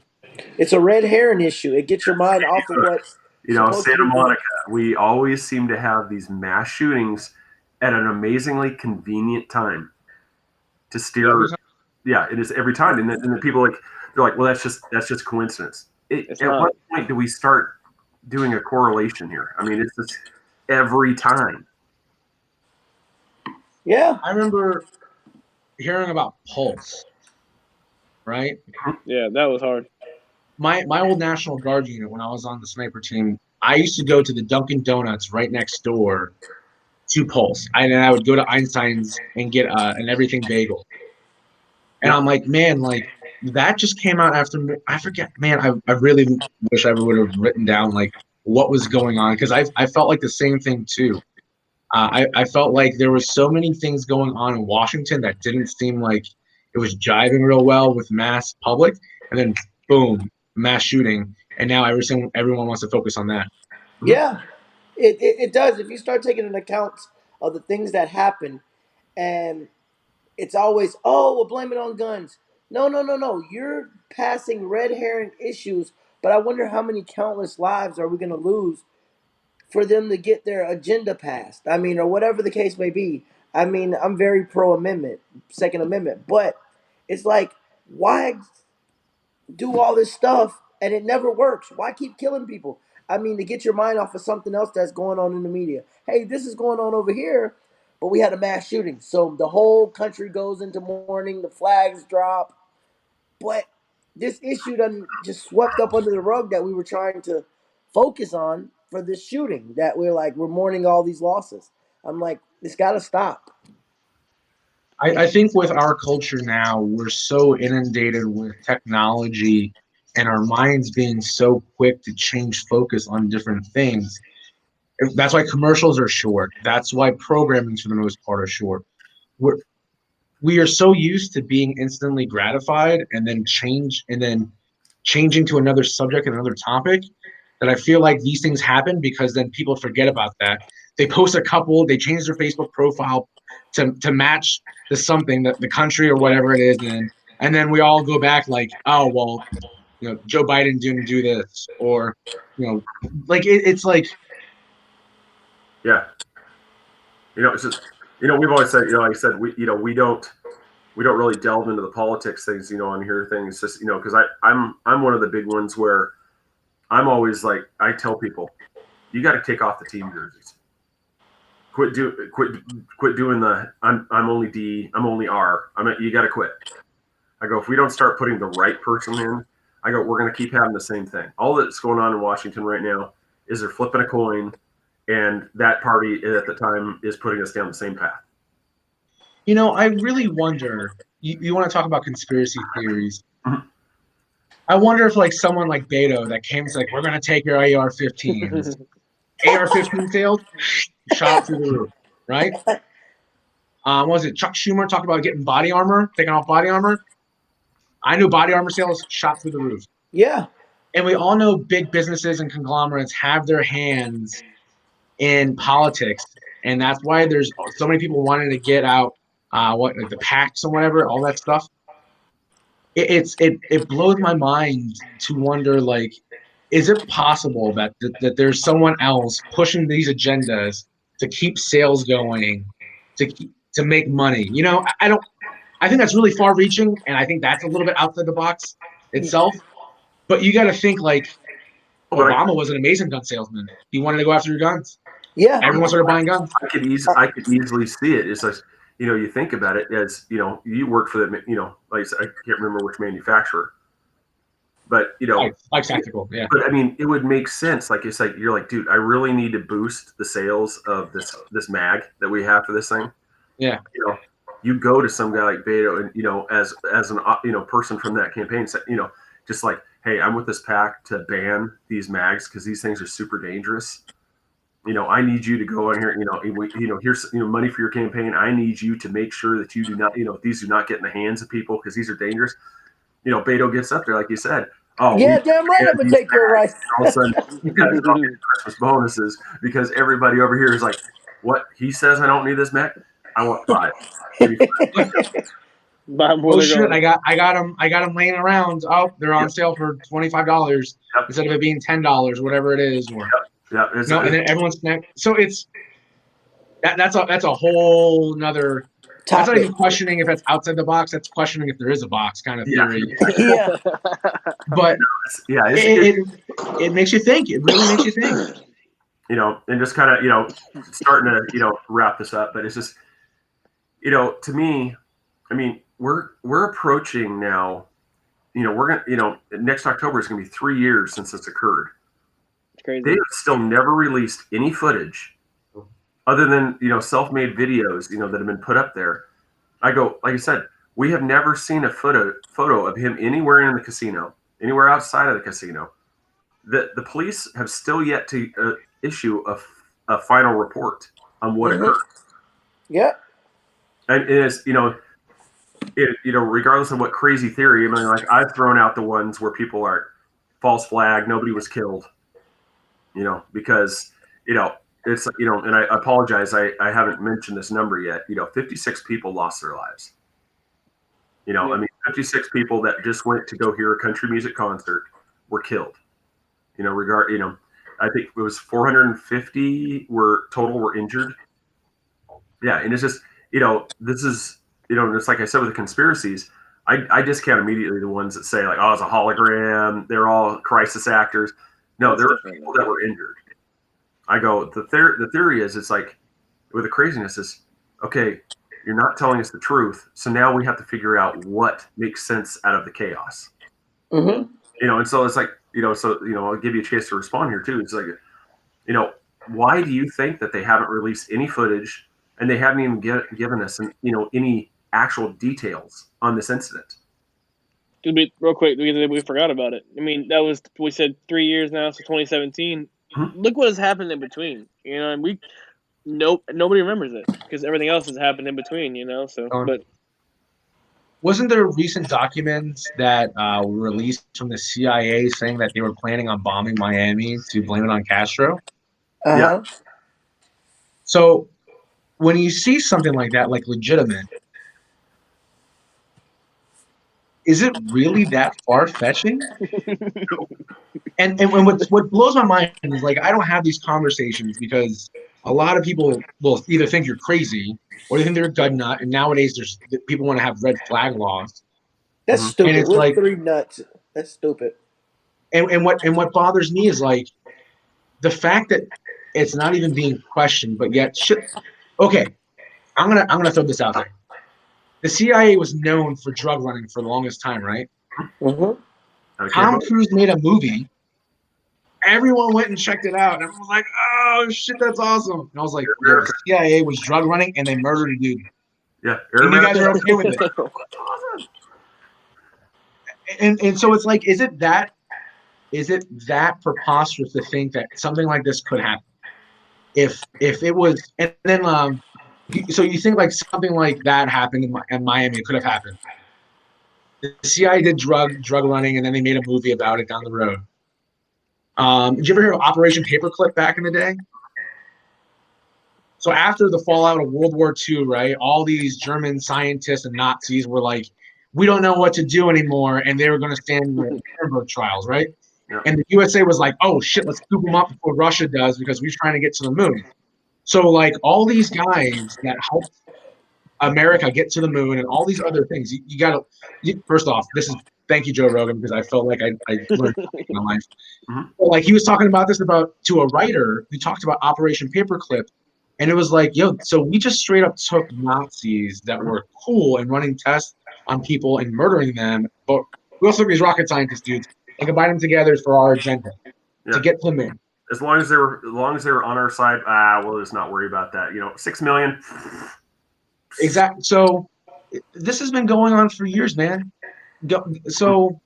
It's a red herring issue. It gets your mind off of what's supposed to Santa be Monica, we always seem to have these mass shootings at an amazingly convenient time to steer. Yeah, it is every time, and then people they're like, well, that's just coincidence. It's At not. what point do we start doing a correlation here? I mean, it's just every time. Yeah. I remember hearing about Pulse, right? Yeah, that was hard. My old National Guard unit, when I was on the sniper team, I used to go to the Dunkin' Donuts right next door to Pulse. And I would go to Einstein's and get an everything bagel. And Yep. I'm like, man, like that just came out after I forget, man. I really wish I would have written down like what was going on because I felt like the same thing too. I felt like there was so many things going on in Washington that didn't seem like it was jiving real well with mass public, and then boom, mass shooting, and now everyone wants to focus on that. Yeah. It does. If you start taking into account of the things that happen, and it's always, oh, we'll blame it on guns. No, no, no, no. You're passing red herring issues, but I wonder how many countless lives are we going to lose for them to get their agenda passed? I mean, or whatever the case may be. I mean, I'm very pro amendment, Second Amendment, but it's like, why do all this stuff and it never works? Why keep killing people? I mean, to get your mind off of something else that's going on in the media. Hey, this is going on over here, but we had a mass shooting. So the whole country goes into mourning, the flags drop. But this issue done just swept up under the rug that we were trying to focus on for this shooting. That we're mourning all these losses. I'm like, it's got to stop. I think with our culture now, we're so inundated with technology and our minds being so quick to change focus on different things. That's why commercials are short. That's why programming, for the most part, are short. We're, we are so used to being instantly gratified and then changing to another subject and another topic that I feel like these things happen because then people forget about that. They post a couple, they change their Facebook profile to match the something that the country or whatever it is, and and then we all go back like, oh well, Joe Biden didn't do this, or like it's like, Yeah. It's just, we've always said, like I said, we don't really delve into the politics things, on here things, just, because I'm one of the big ones where I'm always like, I tell people, you got to take off the team jerseys. Quit doing the I'm only D, I'm only R. You got to quit. I go, if we don't start putting the right person in, I go, we're going to keep having the same thing. All that's going on in Washington right now is they're flipping a coin, and that party at the time is putting us down the same path. I really wonder. You want to talk about conspiracy theories? Mhm. I wonder if like someone like Beto that came and said, like, we're going to take your AR-15s. AR-15 sales shot up through the roof, right? What was it? Chuck Schumer talked about getting body armor, taking off body armor. I knew body armor sales shot through the roof. Yeah. And we all know big businesses and conglomerates have their hands in politics. And that's why there's so many people wanting to get out like the PACs and whatever, all that stuff. It blows my mind to wonder, like, is it possible that there's someone else pushing these agendas to keep sales going, to make money? I think that's really far reaching, and I think that's a little bit outside the box itself. But you got to think like Obama was an amazing gun salesman. He wanted to go after your guns. Yeah. Everyone started buying guns. I could easily see it. It's like, you think about it as, you work for that, like I said, I can't remember which manufacturer, but Like tactical, yeah. But I mean, it would make sense. Like it's like you're like, dude, I really need to boost the sales of this mag that we have for this thing. Yeah. You go to some guy like Beto, and as an person from that campaign, just like, hey, I'm with this pack to ban these mags because these things are super dangerous. I need you to go in here. Here's money for your campaign. I need you to make sure that you do not, these do not get in the hands of people because these are dangerous. Beto gets up there, like you said. Oh, yeah, damn right, I'm gonna take your rights. All of a sudden, you guys all get Christmas bonuses because everybody over here is like, "What? He says I don't need this mag. I want 5." Oh shit! I got them laying around. Oh, they're on sale for $25 instead of it being $10, whatever it is, or and then everyone's so it's that's a whole nother. That's not even questioning if it's outside the box. That's questioning if there is a box kind of theory. Yeah. But yeah, it makes you think. It really makes you think. And just kind of starting to wrap this up, but it's just to me, I mean, we're approaching now. We're gonna next October is gonna be 3 years since this occurred. It's crazy. They have still never released any footage other than self-made videos that have been put up there. I go, like I said, we have never seen a photo of him anywhere in the casino, anywhere outside of the casino. The police have still yet to issue a final report on what occurred. Yeah. And it's regardless of what crazy theory, I mean, like I've thrown out the ones where people are false flag, nobody was killed, because it's and I apologize, I haven't mentioned this number yet. 56 people lost their lives. I mean, 56 people that just went to go hear a country music concert were killed. I think it was 450 were injured. Yeah, and it's just this is just like I said with the conspiracies, I discount immediately the ones that say like, oh, it's a hologram, they're all crisis actors. No, there were people that were injured. I go, the theory is, it's like with the craziness is, okay, you're not telling us the truth, so now we have to figure out what makes sense out of the chaos. Mm-hmm. And so it's like, I'll give you a chance to respond here too. It's like, why do you think that they haven't released any footage and they haven't even given us any actual details on this incident? Real quick, we forgot about it. I mean, we said 3 years now, so 2017. Mm-hmm. Look what has happened in between. And nobody remembers it because everything else has happened in between. So but. Wasn't there recent documents that were released from the CIA saying that they were planning on bombing Miami to blame it on Castro? Uh-huh. Yeah. So when you see something like that, like legitimate, is it really that far-fetching? And what blows my mind is like I don't have these conversations because a lot of people will either think you're crazy or they think they're a gun nut. And nowadays, there's people want to have red flag laws, That's Mhm. and stupid. it's We're like, three nuts. That's stupid. and what bothers me is like the fact that it's not even being questioned, but yet shit. Okay, I'm gonna throw this out there. The CIA was known for drug running for the longest time, right? Hmm. I can't Tom believe Cruise made a movie. Everyone went and checked it out, and everyone was like, "Oh shit, that's awesome!" And I was like, Air "Yo, the America. CIA was drug running, and they murdered a dude, Yeah, Air and you guys America. are okay with it." That's awesome. And so it's like, is it that preposterous to think that something like this could happen? If it was, and then so you think like something like that happened in Miami, it could have happened. The CIA did drug running, and then they made a movie about it down the road. Did you ever hear of Operation Paperclip back in the day? So after the fallout of World War II, right, all these German scientists and Nazis were like, we don't know what to do anymore, and they were going to stand the Nuremberg trials, right? Yeah. And the USA was like, oh shit, let's scoop them up before Russia does because we're trying to get to the moon. So like all these guys that helped America get to the moon and all these other things, you got to first off, this is thank you Joe Rogan because I felt like I learned in my life. Mhm. Well, like he was talking about this about to a writer who talked about Operation Paperclip, and it was like, yo, so we just straight up took Nazis that Mhm. were cool and running tests on people and murdering them, but we also took these rocket scientist dudes and combined them together for our agenda to Yeah. get to the moon. As long as they were on our side, we'll just not worry about that. 6 million. Exactly. So this has been going on for years, man. So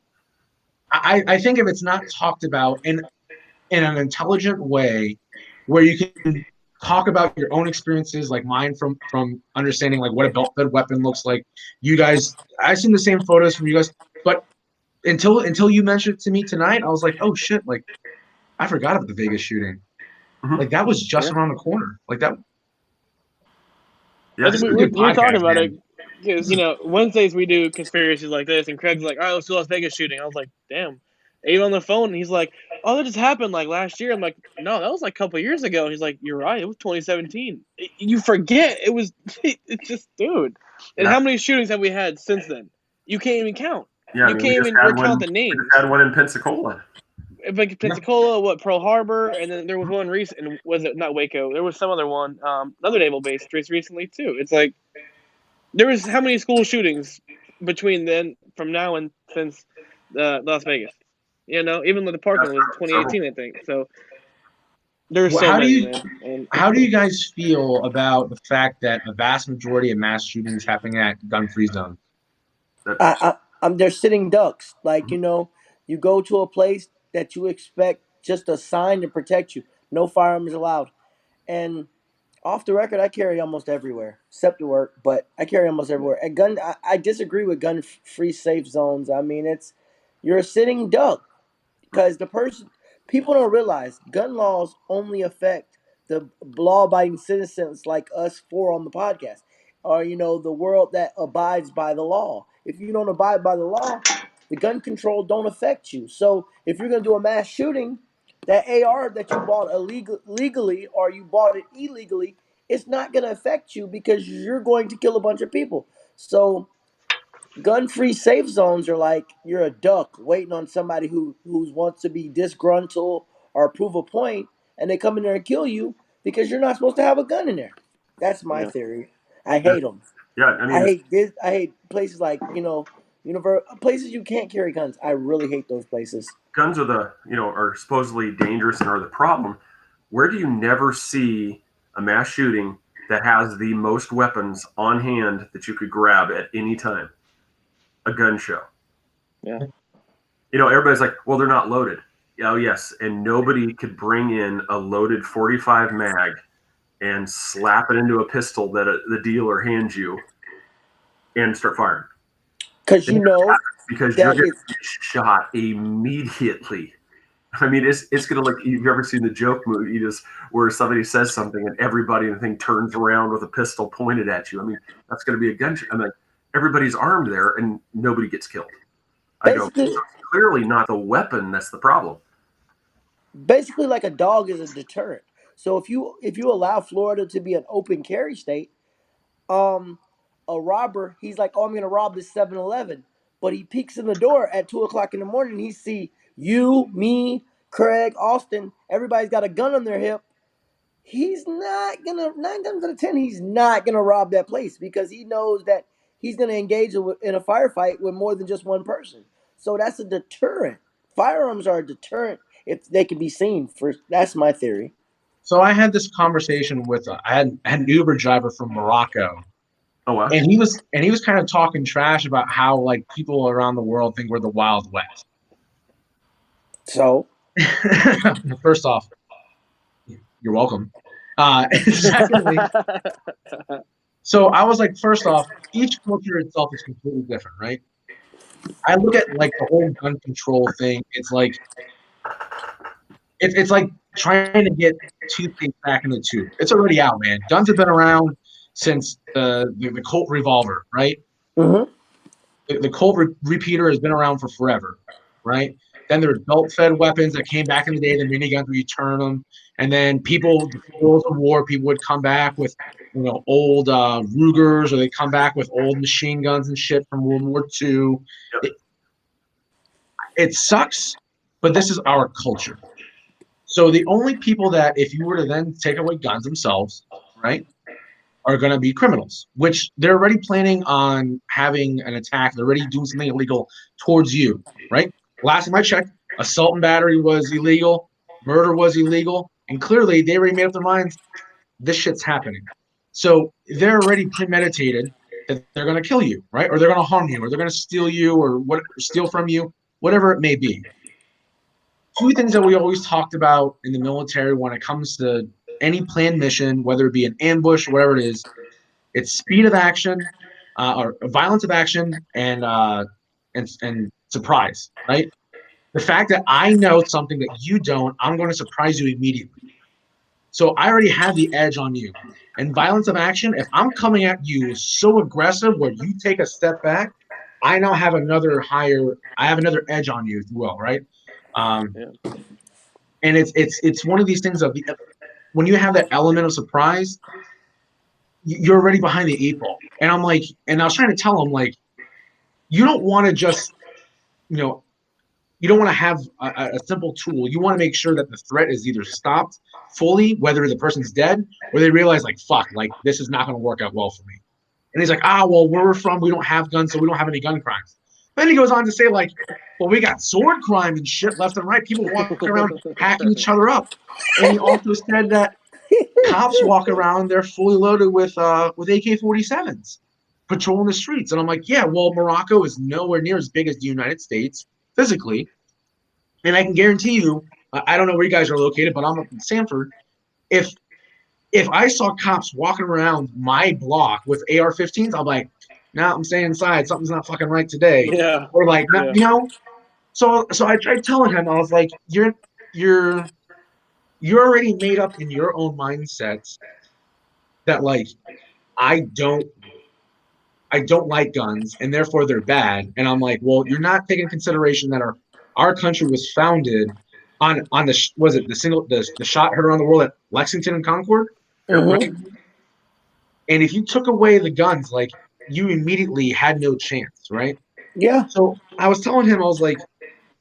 I think if it's not talked about in an intelligent way where you can talk about your own experiences like mine from understanding like what a belt fed weapon looks like. You guys, I've seen the same photos from you guys, but until you mentioned it to me tonight, I was like, oh shit, like I forgot about the Vegas shooting. Mhm. Like that was just Yeah. around the corner. Like that, Yeah, That's, this is we, a we're, good we're talking podcast, about man. it because Wednesdays we do conspiracies like this, and Craig's like, "All right, let's do Las Vegas shooting." I was like, "Damn." Abe on the phone, and he's like, "Oh, that just happened like last year." I'm like, "No, that was like a couple years ago." He's like, "You're right. It was 2017." You forget it was. It's just, dude. And yeah, how many shootings have we had since then? You can't even count. yeah. I You mean, we can't just even had recount one. the We just names. had one in Pensacola. Like Pensacola, what Pearl Harbor, and then there was one recent. And was it not Waco? There was some other one, another naval base just recently too. It's like there was how many school shootings between then from now and since Las Vegas? Even with the Yeah, Parkland was several. 2018, I think. So there's Well, so how do many, you man. And how do you guys feel about the fact that a vast majority of mass shootings happening at gun-free zones? That I'm they're sitting ducks. Like, Mhm. you go to a place that you expect just a sign to protect you. No firearms allowed. And off the record, I carry almost everywhere, except to work, but I carry almost everywhere. I disagree with gun free safe zones. I mean, you're a sitting duck because the person people don't realize gun laws only affect the law-abiding citizens like us four on the podcast, or the world that abides by the law. If you don't abide by the law, the gun control don't affect you. So if you're gonna do a mass shooting, that AR that you bought legally or you bought it illegally, it's not gonna affect you because you're going to kill a bunch of people. So gun-free safe zones are like you're a duck waiting on somebody who wants to be disgruntled or prove a point, and they come in there and kill you because you're not supposed to have a gun in there. That's my yeah, theory. I Yeah, hate them. yeah. I I mean, hate this. I hate places like places you can't carry guns. I really hate those places. guns are supposedly dangerous and are the problem. Where do you never see a mass shooting that has the most weapons on hand that you could grab at any time? A gun show. yeah. Everybody's like, well, they're not loaded. Oh, yes. And nobody could bring in a loaded 45 mag and slap it into a pistol that the dealer hands you and start firing. Because Because you're that going is to get shot immediately. I mean, it's gonna look. You've ever seen the joke movie? Where somebody says something and everybody in the thing turns around with a pistol pointed at you. I mean, that's gonna be a gunshot. I mean, everybody's armed there and nobody gets killed. I go, Basically, it's clearly not the weapon that's the problem. basically, like a dog is a deterrent. So if you allow Florida to be an open carry state, um, a robber, he's like, oh, I'm gonna rob this 7-Eleven, but he peeks in the door at 2 o'clock in the morning. He see you, me, Craig, Austin, everybody's got a gun on their hip. He's not gonna 9 times out of 10. He's not gonna rob that place because he knows that he's gonna engage in a firefight with more than just one person. So that's a deterrent. Firearms are a deterrent if they can be seen. That's my theory. So I had this conversation with I had an Uber driver from Morocco, Oh wow. and he was kind of talking trash about how like people around the world think we're the Wild West. So First off, you're welcome. Secondly, so I was like, first off, each culture itself is completely different, right? I look at like the whole gun control thing. It's like trying to get toothpaste back in the tube. It's already out, man. Guns have been around since the Colt revolver, right? mhm. The Colt repeater has been around for forever, right? Then there's belt-fed weapons that came back in the day, the miniguns where you turn them, and then people, the spoils of war, people would come back with old Rugers, or they come back with old machine guns and shit from World War II. Yep. It sucks, but this is our culture. So the only people that, if you were to then take away guns themselves, right, are going to be criminals, which they're already planning on having an attack. They're already doing something illegal towards you, right? Last time I checked, assault and battery was illegal, murder was illegal, and clearly they already made up their minds this shit's happening. So they're already premeditated that they're going to kill you, right? Or they're going to harm you, or they're going to steal you, or steal from you, whatever it may be. Two things that we always talked about in the military when it comes to any planned mission, whether it be an ambush or whatever it is, it's speed of action, or violence of action, and surprise. Right. The fact that I know something that you don't, I'm going to surprise you immediately. So I already have the edge on you. And violence of action, if I'm coming at you so aggressive where you take a step back, I now have I have another edge on you as well, right? Um, Yeah. and it's one of these things of when you have that element of surprise, you're already behind the eight ball. And I'm like, and I was trying to tell him like, you don't want to just, you know, you don't want to have a simple tool. You want to make sure that the threat is either stopped fully, whether the person's dead, or they realize like, fuck, like this is not going to work out well for me. And he's like, well, where we're from, we don't have guns, so we don't have any gun crimes. Then he goes on to say like, well, we got sword crime and shit left and right. People walking around hacking each other up. And he also said that cops walk around, they're fully loaded with AK-47s, patrolling the streets. And I'm like, yeah, well, Morocco is nowhere near as big as the United States physically. And I can guarantee you, I don't know where you guys are located, but I'm up in Sanford. If if I saw cops walking around my block with AR-15s, I'm like, nah, I'm staying inside. Something's not fucking right today. Yeah. Or like, Yeah. So I tried telling him, I was like, you're already made up in your own mindsets that like I don't I don't like guns and therefore they're bad. And I'm like, well, you're not taking consideration that our country was founded on the was it the shot heard around the world at Lexington and Concord, right? Mhm. And if you took away the guns, like you immediately had no chance, right? Yeah. So I was telling him, I was like,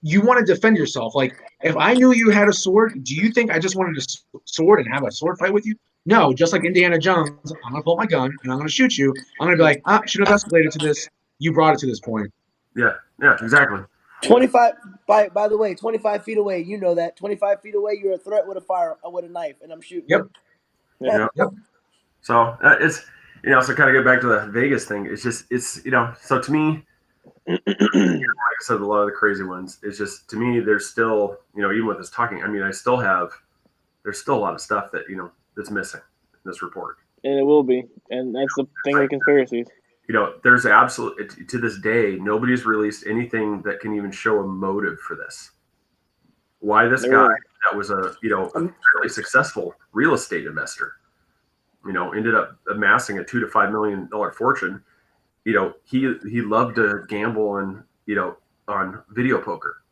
you want to defend yourself. Like, if I knew you had a sword, do you think I just wanted a sword and have a sword fight with you? No, just like Indiana Jones, I'm gonna pull my gun and I'm gonna shoot you. I'm gonna be like, should have escalated to this. You brought it to this point. Yeah, yeah, exactly. 25 by the way, 25 feet away, you know that. 25 feet away, you're a threat with a knife and I'm shooting Yep. you. Yeah. Yep. So it's so kind of get back to the Vegas thing. It's so to me, like I said, a lot of the crazy ones. It's just to me, there's still even with this talking. I mean, there's still a lot of stuff that that's missing in this report. And it will be. And that's the thing with conspiracies. There's absolute to this day nobody's released anything that can even show a motive for this. Why this guy that was a fairly successful real estate investor, ended up amassing a $2 to $5 million fortune. He loved to gamble and on video poker,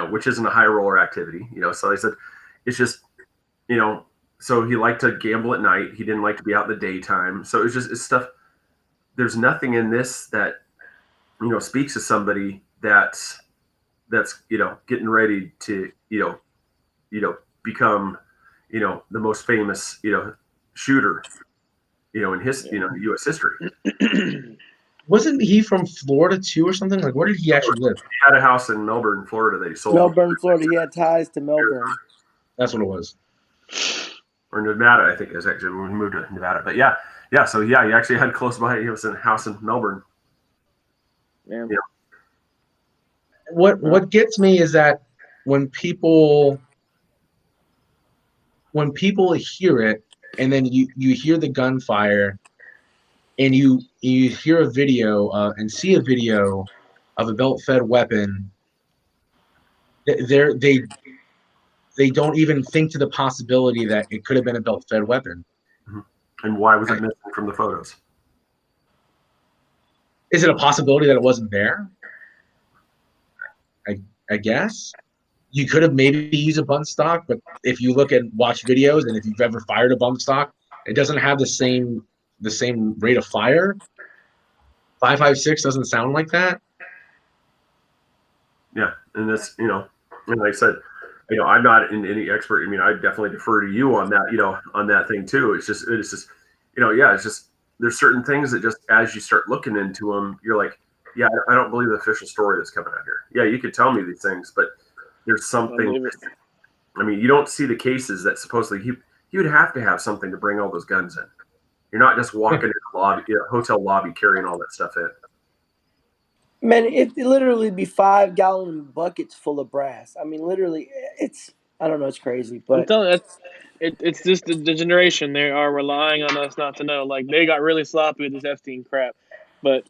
which isn't a high roller activity, So I said, it's just, so he liked to gamble at night. He didn't like to be out in the daytime. So it's stuff. There's nothing in this that, speaks to somebody that's getting ready to, become, the most famous, shooter, in his, U.S. history. Wasn't he from Florida too, or something? Like, where did he actually live? He had a house in Melbourne, Florida that he sold. Melbourne, Florida. He had ties to Melbourne. That's what it was. Or Nevada, I think is actually when we moved to Nevada. But yeah. So yeah, he actually had close by. He was in a house in Melbourne. Yeah. What gets me is that when people hear it, and then you hear the gunfire, and you hear a video and see a video of a belt-fed weapon, they don't even think to the possibility that it could have been a belt-fed weapon. Mm-hmm. And why was it missing from the photos? Is it a possibility that it wasn't there? I guess you could have maybe used a bump stock, but if you look and watch videos, and if you've ever fired a bump stock, it doesn't have the same rate of fire. 5.56 doesn't sound like that. Yeah, and this, and like I said, I'm not any expert. I mean, I definitely defer to you on that, on that thing too. It's just, yeah, it's just there's certain things that just as you start looking into them, you're like, yeah, I don't believe the official story that's coming out here. Yeah, you could tell me these things, but there's something. I mean, you don't see the cases that supposedly he would have to have something to bring all those guns in. You're not just walking in the lobby, hotel lobby, carrying all that stuff in. Man, it literally be 5-gallon buckets full of brass. I mean, literally, I don't know, it's crazy, but I'm telling you, it's just the generation. They are relying on us not to know. Like, they got really sloppy with this Epstein crap, but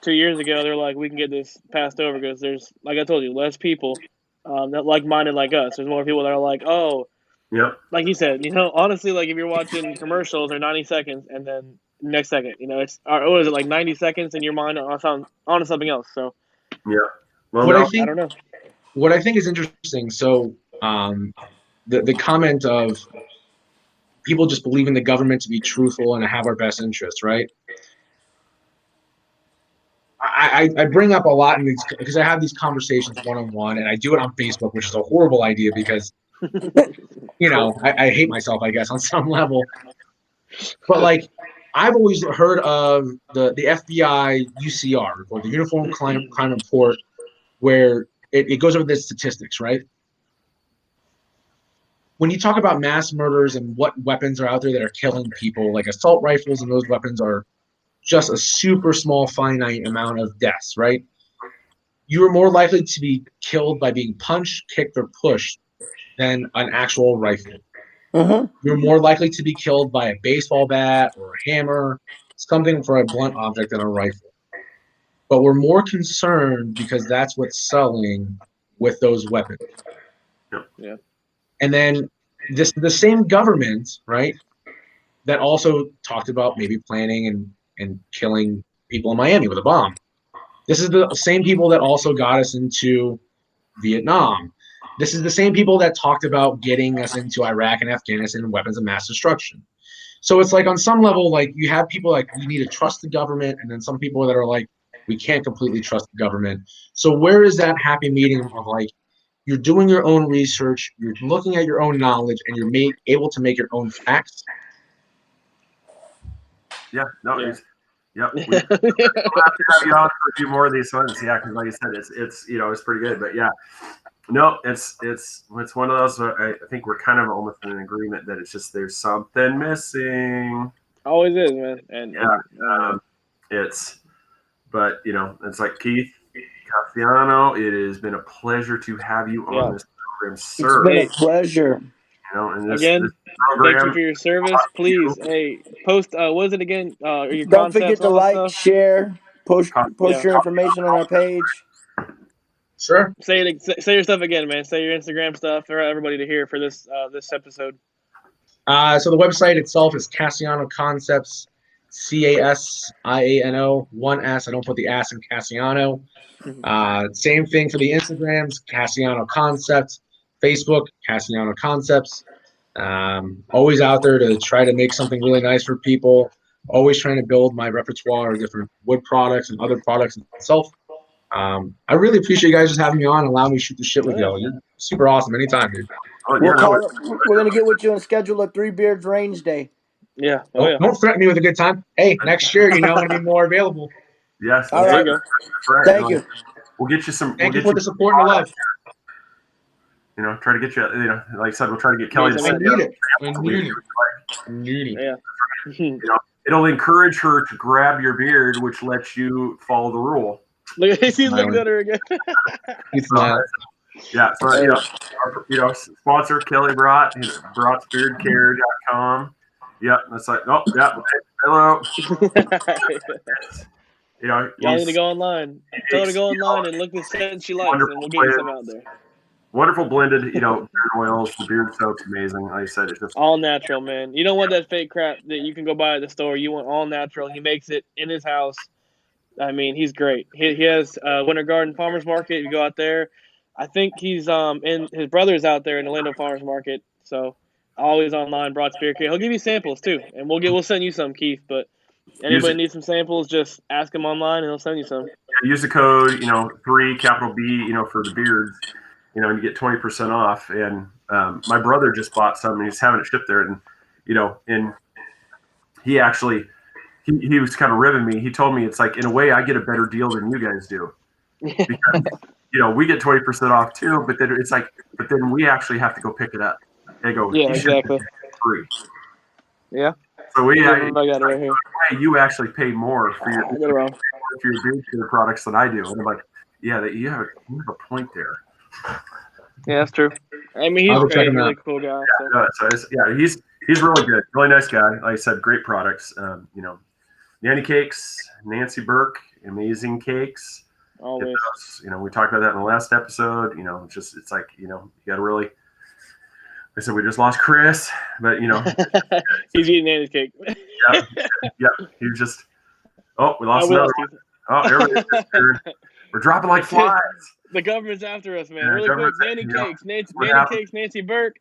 2 years ago they're like, we can get this passed over because there's, like I told you, less people that like-minded like us. There's more people that are like, oh, yep. Like you said, honestly, like if you're watching commercials, they're 90 seconds, and then next second, it's what is it, like 90 seconds in your mind on something else. So yeah. Well, What no, I don't know. What I think is interesting. So the comment of people just believing the government to be truthful and to have our best interests, right? I bring up a lot in these because I have these conversations one-on-one, and I do it on Facebook, which is a horrible idea because I hate myself, I guess, on some level. But like, I've always heard of the FBI UCR, or the Uniform Crime Report, where it goes over the statistics, right? When you talk about mass murders and what weapons are out there that are killing people, like assault rifles and those weapons are just a super small finite amount of deaths, right? You are more likely to be killed by being punched, kicked, or pushed than an actual rifle. You're more likely to be killed by a baseball bat or a hammer, something for a blunt object than a rifle. But we're more concerned because that's what's selling with those weapons. Yeah. And then the same government, right, that also talked about maybe planning and killing people in Miami with a bomb. This is the same people that also got us into Vietnam. This is the same people that talked about getting us into Iraq and Afghanistan and weapons of mass destruction. So it's like on some level, like you have people like we need to trust the government, and then some people that are like we can't completely trust the government. So where is that happy medium of like you're doing your own research, you're looking at your own knowledge, and you're able to make your own facts? Yeah, no, Yeah. we'll have to have you on for a few more of these ones. Yeah, because like I said, it's pretty good. But yeah, no, it's one of those. I think we're kind of almost in an agreement that it's just there's something missing. Always is, man. And but it's like Keith Cassiano. It has been a pleasure to have you on this program, sir. It's been a pleasure. And again, this thank program, you for your service. Please, hey, post. What is it again? Your Don't concepts forget and to all that like, stuff. share, post Yeah. your information on our page. Sure. Say your stuff again, man. Say your Instagram stuff for everybody to hear for this episode. So the website itself is Cassiano Concepts. Casiano, one S. I don't put the ass in Casiano. Same thing for the Instagrams, Casiano Concepts, Facebook, Casiano Concepts. Always out there to try to make something really nice for people. Always trying to build my repertoire of different wood products and other products itself. I really appreciate you guys just having me on and allowing me to shoot the shit with Yeah. y'all. You're super awesome. Anytime, dude. Oh, yeah, We'll no, call it. We're gonna get with you and schedule a Three Beards Range Day. Yeah. Oh yeah. Don't threaten me with a good time. Hey, next year, I'm going to be more available. yes, All that's There right. you right. go. That's right. Thank you. We'll get you some. Thank We'll you get for you the support and the love. You know, try to get you. You know, like I said, we'll try to get Get Kelly to some I sit in. down. need it. I and need leave it. you with, I need it. Yeah. you know, it'll encourage her to grab your beard, which lets you follow the rule. Look, he's looking Smiling. at her again. Keep smiling. Yeah, so Hey. sponsor Kelly Brott, brottsbeardcare.com. Yep, that's like, oh, yeah, hello. You know, Y'all need to he's go online. Tell her to go online and look the scent she likes, and we'll get you some out there. wonderful blended, beard oils. The beard soap's amazing. Like I said, it's just All natural, man. You don't want that fake crap that you can go buy at the store. You want all natural. He makes it in his house. I mean, he's great. He has Winter Garden Farmers Market. You go out there. I think he's in his brother's out there in the Orlando Farmers Market. So always online, Broad Spirit Care. He'll give you samples too, and we'll send you some, Keith. But use anybody needs some samples, just ask him online, and he'll send you some. use the code 3 for the beards, and you get 20% off. And my brother just bought some, and he's having it shipped there, and he actually he was kind of ribbing me. He told me it's like, in a way, I get a better deal than you guys do because we get 20% off too. But then it's like, but then we actually have to go pick it up. They go, Yeah, he should exactly. be free. Yeah. So I got it right here. you actually pay more for your I got it wrong. beard care products than I do. And I'm like, yeah, you have a point there. Yeah, that's true. I mean, he's I'll go check great. him He's out. a cool guy. So. He's really good, really nice guy. Like I said, great products. Nanny Cakes, Nancy Burke, amazing cakes. Always. We talked about that in the last episode. It's like you got to really. I said we just lost Chris, but he's eating Nanny's cake. yeah. He was just. Oh, we lost we another lost one. Oh, everything. We're dropping like flies. The government's after us, man. Yeah, Really quick, government's- Nanny Cakes, Nancy Burke.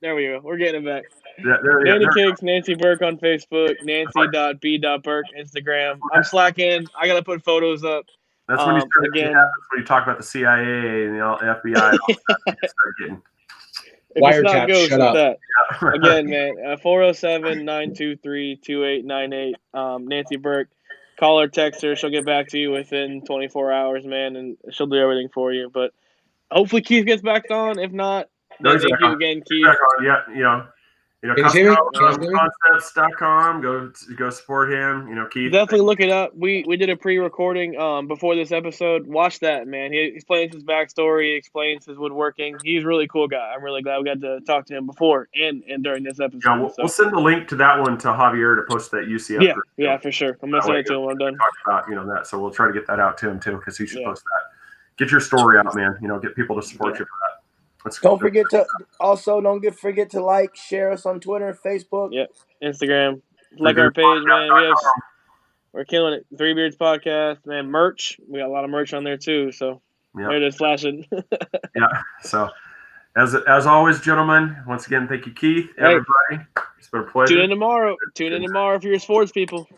There we go. We're getting it back. Yeah, Nanny Cakes, Nancy Burke on Facebook, Nancy.b.burke Instagram. I'm slacking. I gotta put photos up. That's when you start again. that's when you talk about the CIA and the FBI. And all that, you start getting. If it's not Wiretap, ghost, shut it's up. that. Again, man, 407-923-2898. Nancy Burke. Call her, text her. She'll get back to you within 24 hours, man, and she'll do everything for you. But hopefully Keith gets back on. If not, then thank you again, Keith. Yeah, Can you see me? Concepts.com. Go support him. Keith. Definitely look it up. We did a pre-recording before this episode. Watch that, man. He explains his backstory, he explains his woodworking. He's a really cool guy. I'm really glad we got to talk to him before and during this episode. Yeah, we'll send the link to that one to Javier to post that UCF. Yeah, for sure. I'm gonna send it to him when I'm done. Talk about that, so we'll try to get that out to him too, because he should post that. Get your story out, man. Get people to support you for that. Don't forget to like, share us on Twitter, Facebook. Yep, Instagram. Like our page, man. We're killing it. Three Beards Podcast, man. Merch. We got a lot of merch on there too. So there it is, flashing. Yeah. So as always, gentlemen, once again, thank you, Keith. Everybody, it's been a pleasure. Tune in tomorrow for your sports people.